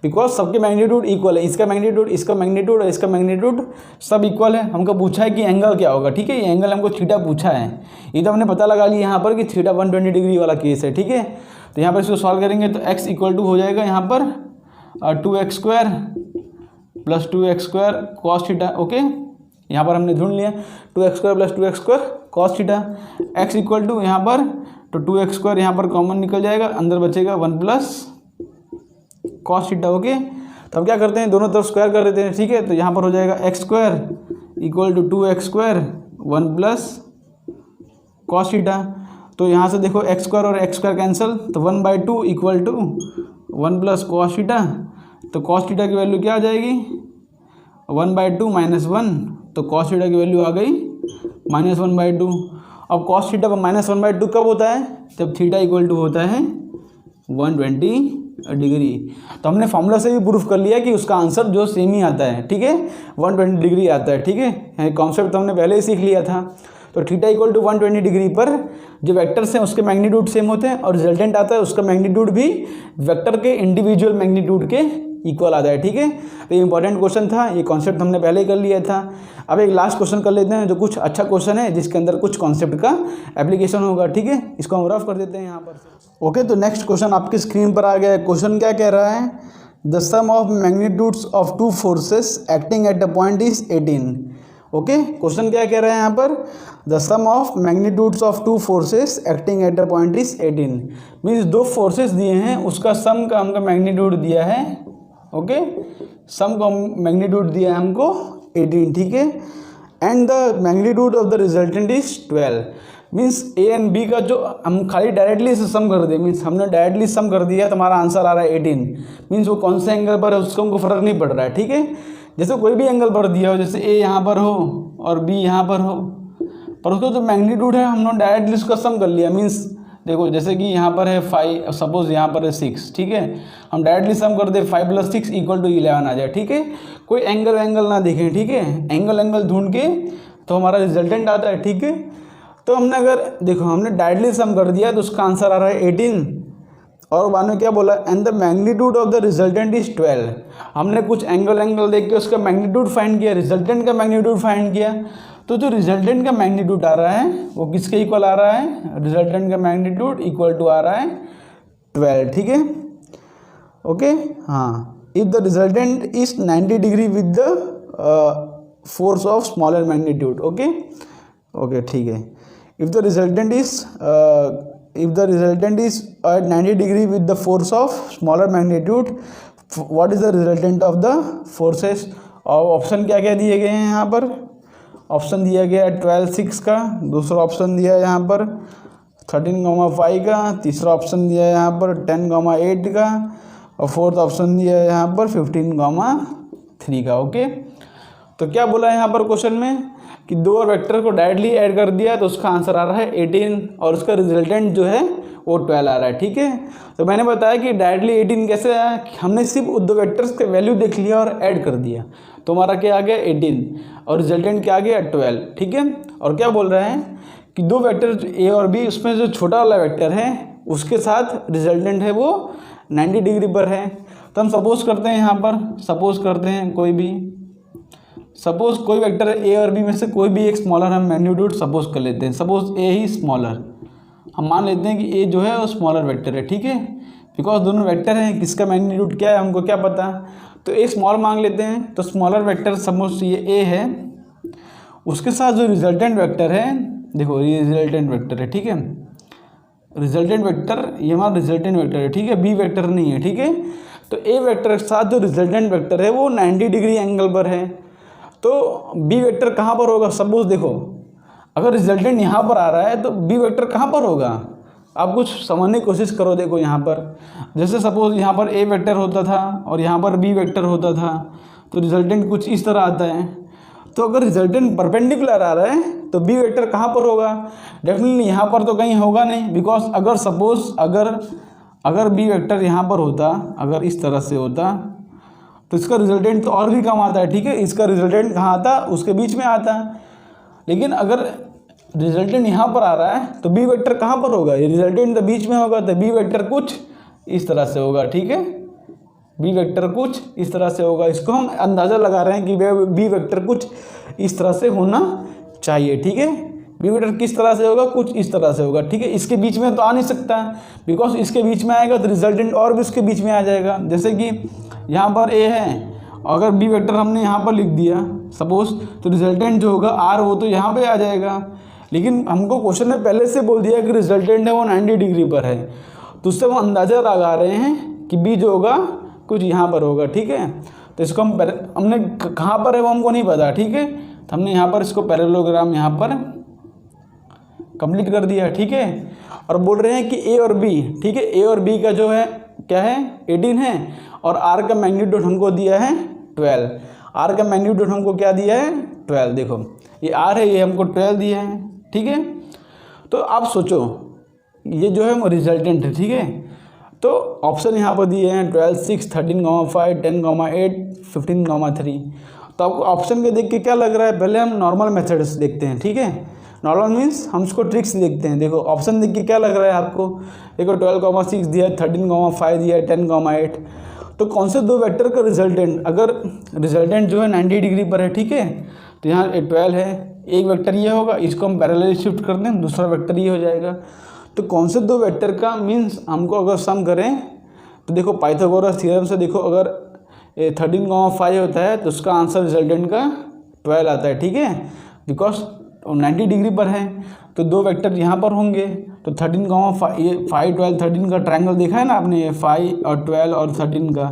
बिकॉज सबके मैग्नीट्यूड इक्वल है, इसका मैग्नीट्यूड, इसका मैग्नीट्यूड और इसका मैग्नीट्यूड सब इक्वल है। हमको पूछा है कि एंगल क्या होगा, ठीक है। ये एंगल हमको थीटा पूछा है, ये तो हमने पता लगा लिया यहाँ पर कि थीटा 120 डिग्री वाला केस है, ठीक है। तो यहाँ पर इसको सॉल्व करेंगे तो x इक्वल टू हो जाएगा यहाँ पर 2x square plus 2x square cos theta. Okay, यहाँ पर हमने ढूंढ लिया 2x square plus 2x square cos theta. x equal to यहाँ पर तो 2x स्क्वायर यहाँ पर कॉमन निकल जाएगा, अंदर बचेगा 1 प्लस कॉस थीटा। ओके, तो हम क्या करते हैं, दोनों तरफ स्क्वायर कर देते हैं, ठीक है। तो यहाँ पर हो जाएगा x square equal to 2x square 1 plus cos theta. तो यहाँ से देखो x स्क्वायर और x स्क्वायर कैंसिल, तो 1/2 equal to 1 plus cos theta. तो कॉस थीटा की वैल्यू क्या आ जाएगी, 1/2 माइनस 1, तो कॉस थीटा की वैल्यू आ गई -1/2। अब कॉस थीटा पर -1/2 कब होता है, जब थीटा इक्वल टू होता है 120 डिग्री। तो हमने फॉर्मूला से भी प्रूफ कर लिया कि उसका आंसर जो सेम ही आता है, ठीक है, 120 डिग्री आता है, ठीक है। कॉन्सेप्ट तो हमने पहले ही सीख लिया था। तो थीटा इक्वल टू 120 डिग्री पर जो वेक्टर्स हैं उसके मैग्नीट्यूड सेम होते हैं और रिजल्टेंट आता है उसका मैग्नीट्यूड भी वेक्टर के इंडिविजुअल मैग्नीट्यूड के इक्वल आता है, ठीक है। तो ये इंपॉर्टेंट क्वेश्चन था, ये कॉन्सेप्ट हमने पहले ही कर लिया था। अब एक लास्ट क्वेश्चन कर लेते हैं जो कुछ अच्छा क्वेश्चन है जिसके अंदर कुछ कॉन्सेप्ट का एप्लीकेशन होगा, ठीक है। इसको हम रफ कर देते हैं यहाँ पर। ओके, तो नेक्स्ट क्वेश्चन आपकी स्क्रीन पर आ गया है। क्वेश्चन क्या कह रहा है, the sum of magnitudes of two forces acting at a point is 18। Okay, question क्या कह रहा है यहाँ पर, the sum of magnitudes of two forces acting at a point is 18। Means दो फोर्सेस दिए हैं, उसका सम का हमको मैग्नीट्यूड दिया है। ओके, सम का मैग्नीट्यूड दिया है हमको 18, ठीक है। And the magnitude of the resultant is 12। Means A and B का जो हम खाली डायरेक्टली इसे सम कर दिए, मीन्स हमने डायरेक्टली सम कर दिया तो हमारा आंसर आ रहा है 18। मीन्स वो कौन से एंगल पर है उसका हमको फर्क नहीं पड़ रहा है, ठीक है। जैसे कोई भी एंगल पर दिया हो, जैसे ए यहाँ पर हो और बी यहाँ पर हो, पर उसका जो मैग्नीट्यूड है हमने डायरेक्टली उसका सम कर लिया। मीन्स देखो जैसे कि यहाँ पर है 5, सपोज यहाँ पर है 6, ठीक है। हम डायरेक्टली सम कर दे 5 + 6 = 11 आ जाए, ठीक है। कोई एंगल ना देखें, ठीक है, एंगल ढूंढ के तो हमारा रिजल्टेंट आता है, ठीक है। तो हमने अगर देखो हमने डायरेक्टली सम कर दिया तो उसका आंसर आ रहा है 18। और बाद में क्या बोला, and the magnitude of the resultant is 12। हमने कुछ एंगल देख के उसका मैग्नीट्यूड फाइंड किया, रिजल्टेंट का मैग्नीट्यूड फाइंड किया। तो जो रिजल्टेंट का मैग्नीट्यूड आ रहा है वो किसके इक्वल आ रहा है, रिजल्टेंट का मैग्नीट्यूड इक्वल टू आ रहा है 12, ठीक है। ओके, हाँ, if the resultant is 90 degree with the force of smaller magnitude. Okay, ठीक है। If the resultant is at 90 degree with the force of smaller magnitude, what is the resultant of the forces. और option क्या क्या दिए गए हैं यहाँ पर, ऑप्शन दिया गया है 12, 6 का, दूसरा ऑप्शन दिया है यहाँ पर 13,5 का, तीसरा ऑप्शन दिया है यहाँ पर 10,8 का और फोर्थ ऑप्शन दिया है यहाँ पर 15,3 का। ओके, तो क्या बोला है यहाँ पर क्वेश्चन में कि दो वेक्टर को डायरेक्टली ऐड कर दिया तो उसका आंसर आ रहा है 18 और उसका रिजल्टेंट जो है वो 12 आ रहा है, ठीक है। तो मैंने बताया कि डायरेक्टली 18 कैसे आया, हमने सिर्फ दो वेक्टर्स के वैल्यू देख लिया और ऐड कर दिया तो हमारा क्या आ गया 18 और रिजल्टेंट क्या आ गया 12, ठीक है। और क्या बोल रहे हैं कि दो वेक्टर ए और बी, उसमें जो छोटा वाला वेक्टर है उसके साथ रिजल्टेंट है वो 90 डिग्री पर है। तो हम सपोज करते हैं यहाँ पर, सपोज करते हैं सपोज कोई वेक्टर ए और बी में से कोई भी एक स्मॉलर हम मैग्नीट्यूड सपोज कर लेते हैं। सपोज ए ही स्मॉलर, हम मान लेते हैं कि ए जो है वो स्मॉलर वेक्टर है, ठीक है। बिकॉज दोनों वेक्टर हैं, किसका मैग्नीट्यूड क्या है हमको क्या पता, तो ए स्मॉल मांग लेते हैं। तो स्मॉलर वेक्टर सपोज ये ए है, उसके साथ जो रिजल्टेंट वेक्टर है, देखो ये रिजल्टेंट वेक्टर है, ठीक है, रिजल्टेंट वेक्टर ये हमारा रिजल्टेंट वेक्टर है, ठीक है, बी वेक्टर नहीं है, ठीक है। तो ए वेक्टर के साथ जो रिजल्टेंट वेक्टर है वो 90 डिग्री एंगल पर है। तो बी वेक्टर कहाँ पर होगा? सपोज देखो अगर रिजल्टेंट यहाँ पर आ रहा है तो बी वेक्टर कहाँ पर होगा? आप कुछ समझने की कोशिश करो। देखो यहाँ पर जैसे सपोज यहाँ पर ए वेक्टर होता था और यहाँ पर बी वेक्टर होता था, तो रिजल्टेंट कुछ इस तरह आता है। तो अगर रिजल्टेंट परपेंडिकुलर आ रहा है तो बी वेक्टर कहाँ पर होगा? डेफिनेटली यहाँ पर तो कहीं होगा नहीं, बिकॉज अगर सपोज अगर बी वेक्टर यहाँ पर होता, अगर इस तरह से होता तो इसका रिजल्टेंट तो और भी कम आता है, ठीक है, इसका रिजल्टेंट कहाँ आता? उसके बीच में आता। लेकिन अगर रिजल्टेंट यहाँ पर आ रहा है तो बी वेक्टर कहाँ पर होगा? ये रिजल्टेंट तो बीच में होगा, तो बी वेक्टर कुछ इस तरह से होगा, ठीक है, बी वेक्टर कुछ इस तरह से होगा। इसको हम अंदाज़ा लगा रहे हैं कि बी वेक्टर कुछ इस तरह से होना चाहिए, ठीक है। बी वेक्टर किस तरह से होगा? कुछ इस तरह से होगा, ठीक है। इसके बीच में तो आ नहीं सकता, बिकॉज इसके बीच में आएगा तो रिजल्टेंट और भी उसके बीच में आ जाएगा। जैसे कि यहाँ पर ए है, अगर बी वेक्टर हमने यहाँ पर लिख दिया सपोज, तो रिजल्टेंट जो होगा आर वो तो यहाँ पे आ जाएगा। लेकिन हमको क्वेश्चन में पहले से बोल दिया कि रिजल्टेंट है वो 90 डिग्री पर है, तो उससे हम अंदाज़ा लगा रहे हैं कि बी जो होगा कुछ यहाँ पर होगा, ठीक है। तो इसको हमने कहाँ पर है वो हमको नहीं पता, ठीक है, तो हमने यहाँ पर इसको पैरेललोग्राम यहाँ पर कंप्लीट कर दिया, ठीक है। और बोल रहे हैं कि ए और बी, ठीक है, ए और बी का जो है क्या है? 18 है, और आर का मैग्नीट्यूड हमको दिया है 12। आर का मैग्नीट्यूड हमको क्या दिया है? 12। देखो ये आर है, ये हमको 12 दिया है, ठीक है। तो आप सोचो ये जो है वो रिजल्टेंट है, ठीक है। तो ऑप्शन यहाँ पर दिए हैं 12, 6, 13, 5, 10, 8, 15, 3। तो आपको ऑप्शन के देख के क्या लग रहा है? पहले हम नॉर्मल मेथड्स देखते हैं, ठीक है। नॉर्मल मीन्स हम इसको ट्रिक्स देखते हैं। देखो ऑप्शन देख के क्या लग रहा है आपको? देखो 12, 6 दिया है, 13, 5 दिया है, 10, 8। तो कौन से दो वेक्टर का रिजल्टेंट, अगर रिजल्टेंट जो है 90 डिग्री पर है, ठीक है, तो यहाँ 12 है, एक वेक्टर ये होगा, इसको हम पैरेलल शिफ्ट कर दें, दूसरा वेक्टर ये हो जाएगा। तो कौन से दो वेक्टर का मीन्स हमको अगर सम करें तो देखो पाइथागोरस थ्योरम से देखो अगर 13, 5 होता है तो उसका आंसर रिजल्टेंट का 12 आता है, ठीक है, बिकॉज 90 डिग्री पर है। तो दो वेक्टर यहाँ पर होंगे, तो 13, 5, ये 5, 12, 13 का ट्रायंगल देखा है ना आपने, ये 5 और 12 और 13 का,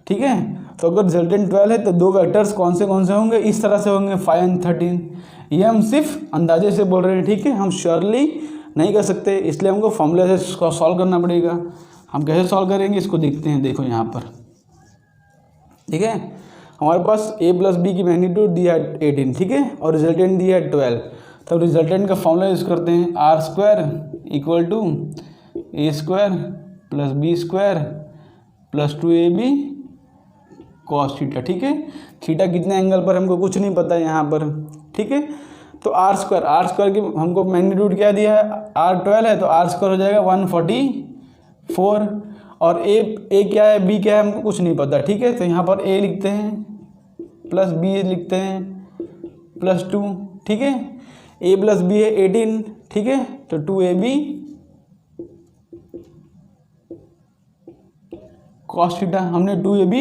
ठीक है। तो अगर रिजल्टेंट 12 है तो दो वेक्टर्स कौन से होंगे? इस तरह से होंगे, 5 और 13। ये हम सिर्फ अंदाजे से बोल रहे हैं, ठीक है, हम श्योरली नहीं कर सकते, इसलिए हमको फॉर्मूला से इसको सॉल्व करना पड़ेगा। हम कैसे सॉल्व करेंगे इसको देखते हैं। देखो यहाँ पर, ठीक है, हमारे पास a प्लस बी की मैग्नीट्यूड दिया है 18, ठीक है, और रिजल्टेंट दिया है 12। तब रिजल्टेंट का फॉर्मूला यूज़ करते हैं, R square equal to A square plus B square plus 2ab cos theta, ठीक है। थीटा कितने एंगल पर हमको कुछ नहीं पता है यहाँ पर, ठीक है। तो आर स्क्वायर की हमको मैग्नीट्यूड क्या दिया है? आर 12 है, तो आर स्क्वायर हो जाएगा 144। और ए क्या है, बी क्या है, हमको कुछ नहीं पता, ठीक है। तो यहाँ पर ए लिखते हैं प्लस बी लिखते हैं प्लस 2, ठीक है। ए प्लस बी है 18, ठीक है, तो 2ab कॉस थीटा, हमने 2ab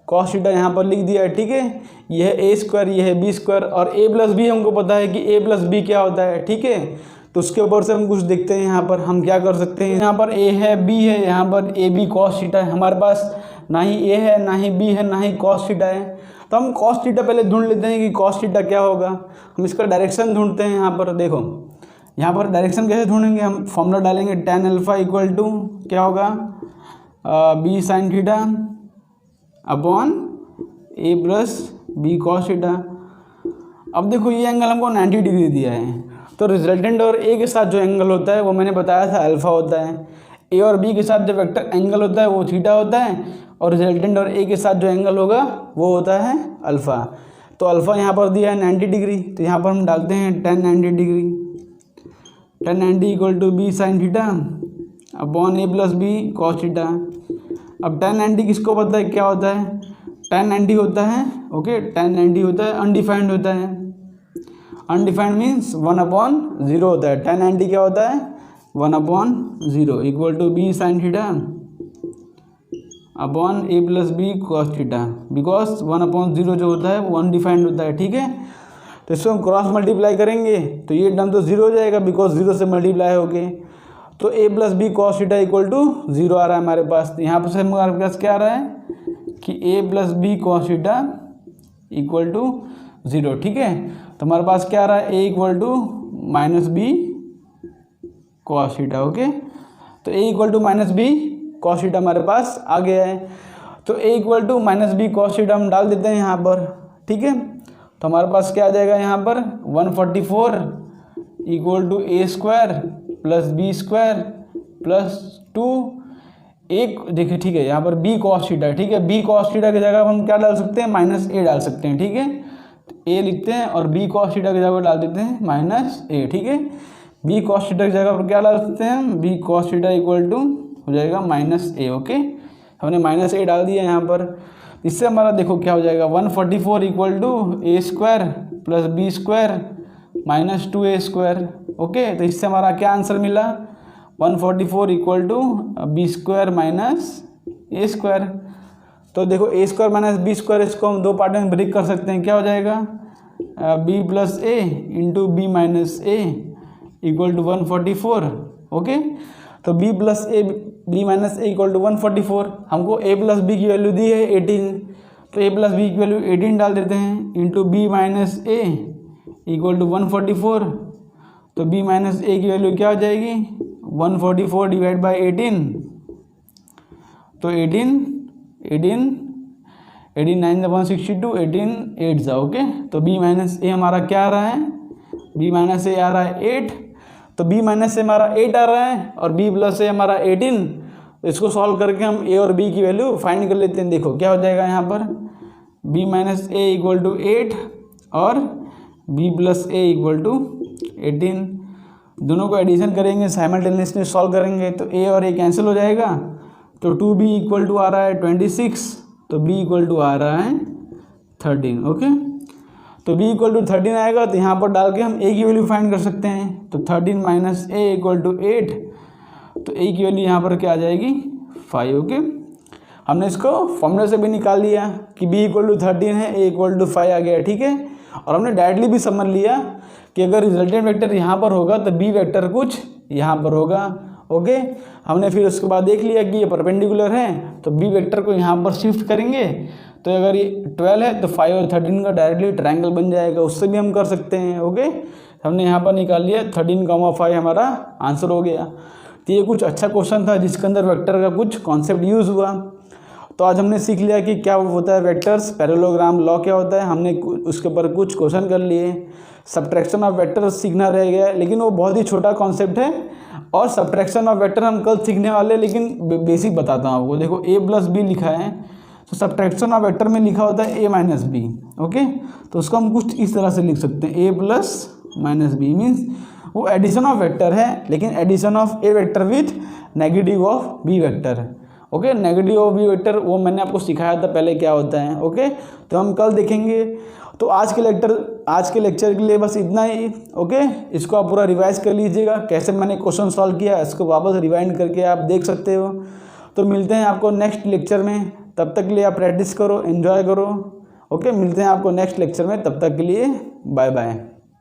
कॉस थीटा यहाँ पर लिख दिया है, ठीक है। यह है ए स्क्वायर, यह है बी स्क्वायर, और ए प्लस बी हमको पता है कि ए प्लस बी क्या होता है, ठीक है। तो उसके ऊपर से हम कुछ देखते हैं। यहाँ पर हम क्या कर सकते हैं, यहाँ पर ए है, बी है, यहाँ पर ए बी कॉस थीटा है। हमारे पास ना ही ए है, ना ही बी है, ना ही कॉस थीटा है। तो हम कॉस थीटा पहले ढूंढ लेते हैं कि कॉस थीटा क्या होगा। हम इसका डायरेक्शन ढूंढते हैं। यहाँ पर देखो, यहाँ पर डायरेक्शन कैसे ढूंढेंगे? हम फॉर्मूला डालेंगे tan अल्फा इक्वल टू क्या होगा, बी साइन थीटा अपॉन ए प्लस बी कॉस थीटा। अब देखो ये एंगल हमको 90 डिग्री दिया है, तो रिजल्टेंट और ए के साथ जो एंगल होता है वो मैंने बताया था अल्फा होता है। ए और बी के साथ जो वेक्टर एंगल होता है वो थीटा होता है, और रिजल्टेंट और ए के साथ जो एंगल होगा वो होता है अल्फ़ा। तो अल्फ़ा यहाँ पर दिया है 90 डिग्री, तो यहाँ पर हम डालते हैं tan 90 degree, tan 90 equal to B sine theta upon A plus B cos theta. अब tan 90 किसको पता है क्या होता है? tan 90 होता है, ओके, tan 90 होता है अनडिफाइंड होता है। अनडिफाइंड मीन्स 1/0 होता है। tan 90 क्या होता है? 1/0 equal to B sine theta upon A plus B cos theta, because 1/0 जो होता है वो अनडिफाइंड होता है, ठीक है। तो इसको हम क्रॉस मल्टीप्लाई करेंगे तो ये टर्म तो जीरो हो जाएगा बिकॉज जीरो से मल्टीप्लाई हो गए। तो a plus B cos theta equal to zero आ रहा है हमारे पास। तो यहाँ पर से हमारे पास क्या आ रहा है कि a plus B cos theta equal to zero. ठीक है, तो हमारे पास क्या आ रहा है a equal to minus B cos theta. Okay, तो a equal to minus B cos theta हमारे पास आ गया है। तो a equal to minus B cos theta हम डाल देते हैं यहाँ पर। ठीक है, तो हमारे पास क्या आ जाएगा यहाँ पर 144 equal to a square plus B square plus 2 एक देखिए। ठीक है, यहाँ पर b कॉस थीटा। ठीक है, b कॉस थीटा की जगह हम क्या डाल सकते हैं माइनस a डाल सकते हैं। ठीक है, a लिखते हैं और b कॉस थीटा की जगह डाल देते हैं माइनस a। ठीक है, b कॉस थीटा की जगह पर क्या डाल सकते हैं हम b cos theta equal to हो जाएगा माइनस a। ओके, हमने माइनस a डाल दिया यहाँ पर। इससे हमारा देखो क्या हो जाएगा 144 equal to a square plus B square minus 2a square. Okay, तो इससे हमारा क्या आंसर मिला 144 equal to B square minus A square. तो देखो a square minus B square इसको हम दो पार्ट में ब्रेक कर सकते हैं। क्या हो जाएगा b plus A into B minus A equal to 144। Okay, तो b plus A B minus A equal to 144। हमको a प्लस बी की वैल्यू दी है 18, तो a प्लस बी की वैल्यू 18 डाल देते हैं into B minus A equal to 144। तो b माइनस ए की वैल्यू क्या हो जाएगी 144 डिवाइड बाई 18। तो 18 9 162 18 8 जा। ओके, तो b माइनस ए हमारा क्या आ रहा है b माइनस ए आ रहा है 8। तो b माइनस से हमारा 8 आ रहा है और b प्लस से हमारा 18। तो इसको सॉल्व करके हम a और b की वैल्यू फाइंड कर लेते हैं। देखो क्या हो जाएगा यहाँ पर b minus A equal to 8 और b plus A equal to 18। दोनों को एडिशन करेंगे साइमल्टेनियसली सॉल्व करेंगे तो a और a कैंसिल हो जाएगा। तो 2b इक्वल टू आ रहा है 26, तो b इक्वल टू आ रहा है 13। ओके, तो b इक्वल टू 13 आएगा तो यहाँ पर डाल के हम a की वैल्यू फाइंड कर सकते हैं। तो 13 माइनस a इक्वल टू 8, तो a की वैल्यू यहाँ पर क्या आ जाएगी 5। ओके, हमने इसको फॉर्मूले से भी निकाल लिया कि b इक्वल टू 13 है, a इक्वल टू 5 आ गया। ठीक है, और हमने डायरेक्टली भी समझ लिया कि अगर रिजल्टेंट वेक्टर यहाँ पर होगा तो b वेक्टर कुछ यहाँ पर होगा। ओके, हमने फिर उसके बाद देख लिया कि ये परपेंडिकुलर है तो b वेक्टर को यहाँ पर शिफ्ट करेंगे। तो अगर ये 12 है तो 5 और 13 का डायरेक्टली ट्रायंगल बन जाएगा, उससे भी हम कर सकते हैं। ओके, हमने यहाँ पर निकाल लिया 13,5 हमारा आंसर हो गया। तो ये कुछ अच्छा क्वेश्चन था जिसके अंदर वेक्टर का कुछ कॉन्सेप्ट यूज़ हुआ। तो आज हमने सीख लिया कि क्या होता है वेक्टर्स, पैरेललोग्राम लॉ क्या होता है, हमने उसके ऊपर कुछ क्वेश्चन कर लिए। सब्ट्रैक्शन ऑफ वेक्टर्स सीखना रह गया लेकिन वो बहुत ही छोटा कॉन्सेप्ट है, और सब्ट्रैक्शन ऑफ वेक्टर हम कल सीखने वाले, लेकिन बेसिक बताता हूँ आपको। देखो a प्लस बी लिखा है तो सब्ट्रैक्शन ऑफ वेक्टर में लिखा होता है a माइनस बी। ओके, तो उसको हम कुछ इस तरह से लिख सकते हैं a plus minus B means वो एडिशन ऑफ वेक्टर है, लेकिन addition of a vector with negative of b vector. Okay, negative of b vector वो मैंने आपको सिखाया था पहले क्या होता है। ओके, तो हम कल देखेंगे। तो आज के लेक्चर के लिए बस इतना ही। ओके, इसको आप पूरा रिवाइज कर लीजिएगा, कैसे मैंने क्वेश्चन सॉल्व किया इसको वापस रिवाइंड करके आप देख सकते हो। तो मिलते हैं आपको नेक्स्ट लेक्चर में, तब तक के लिए आप प्रैक्टिस करो, एंजॉय करो। ओके, मिलते हैं आपको नेक्स्ट लेक्चर में, तब तक के लिए बाय बाय।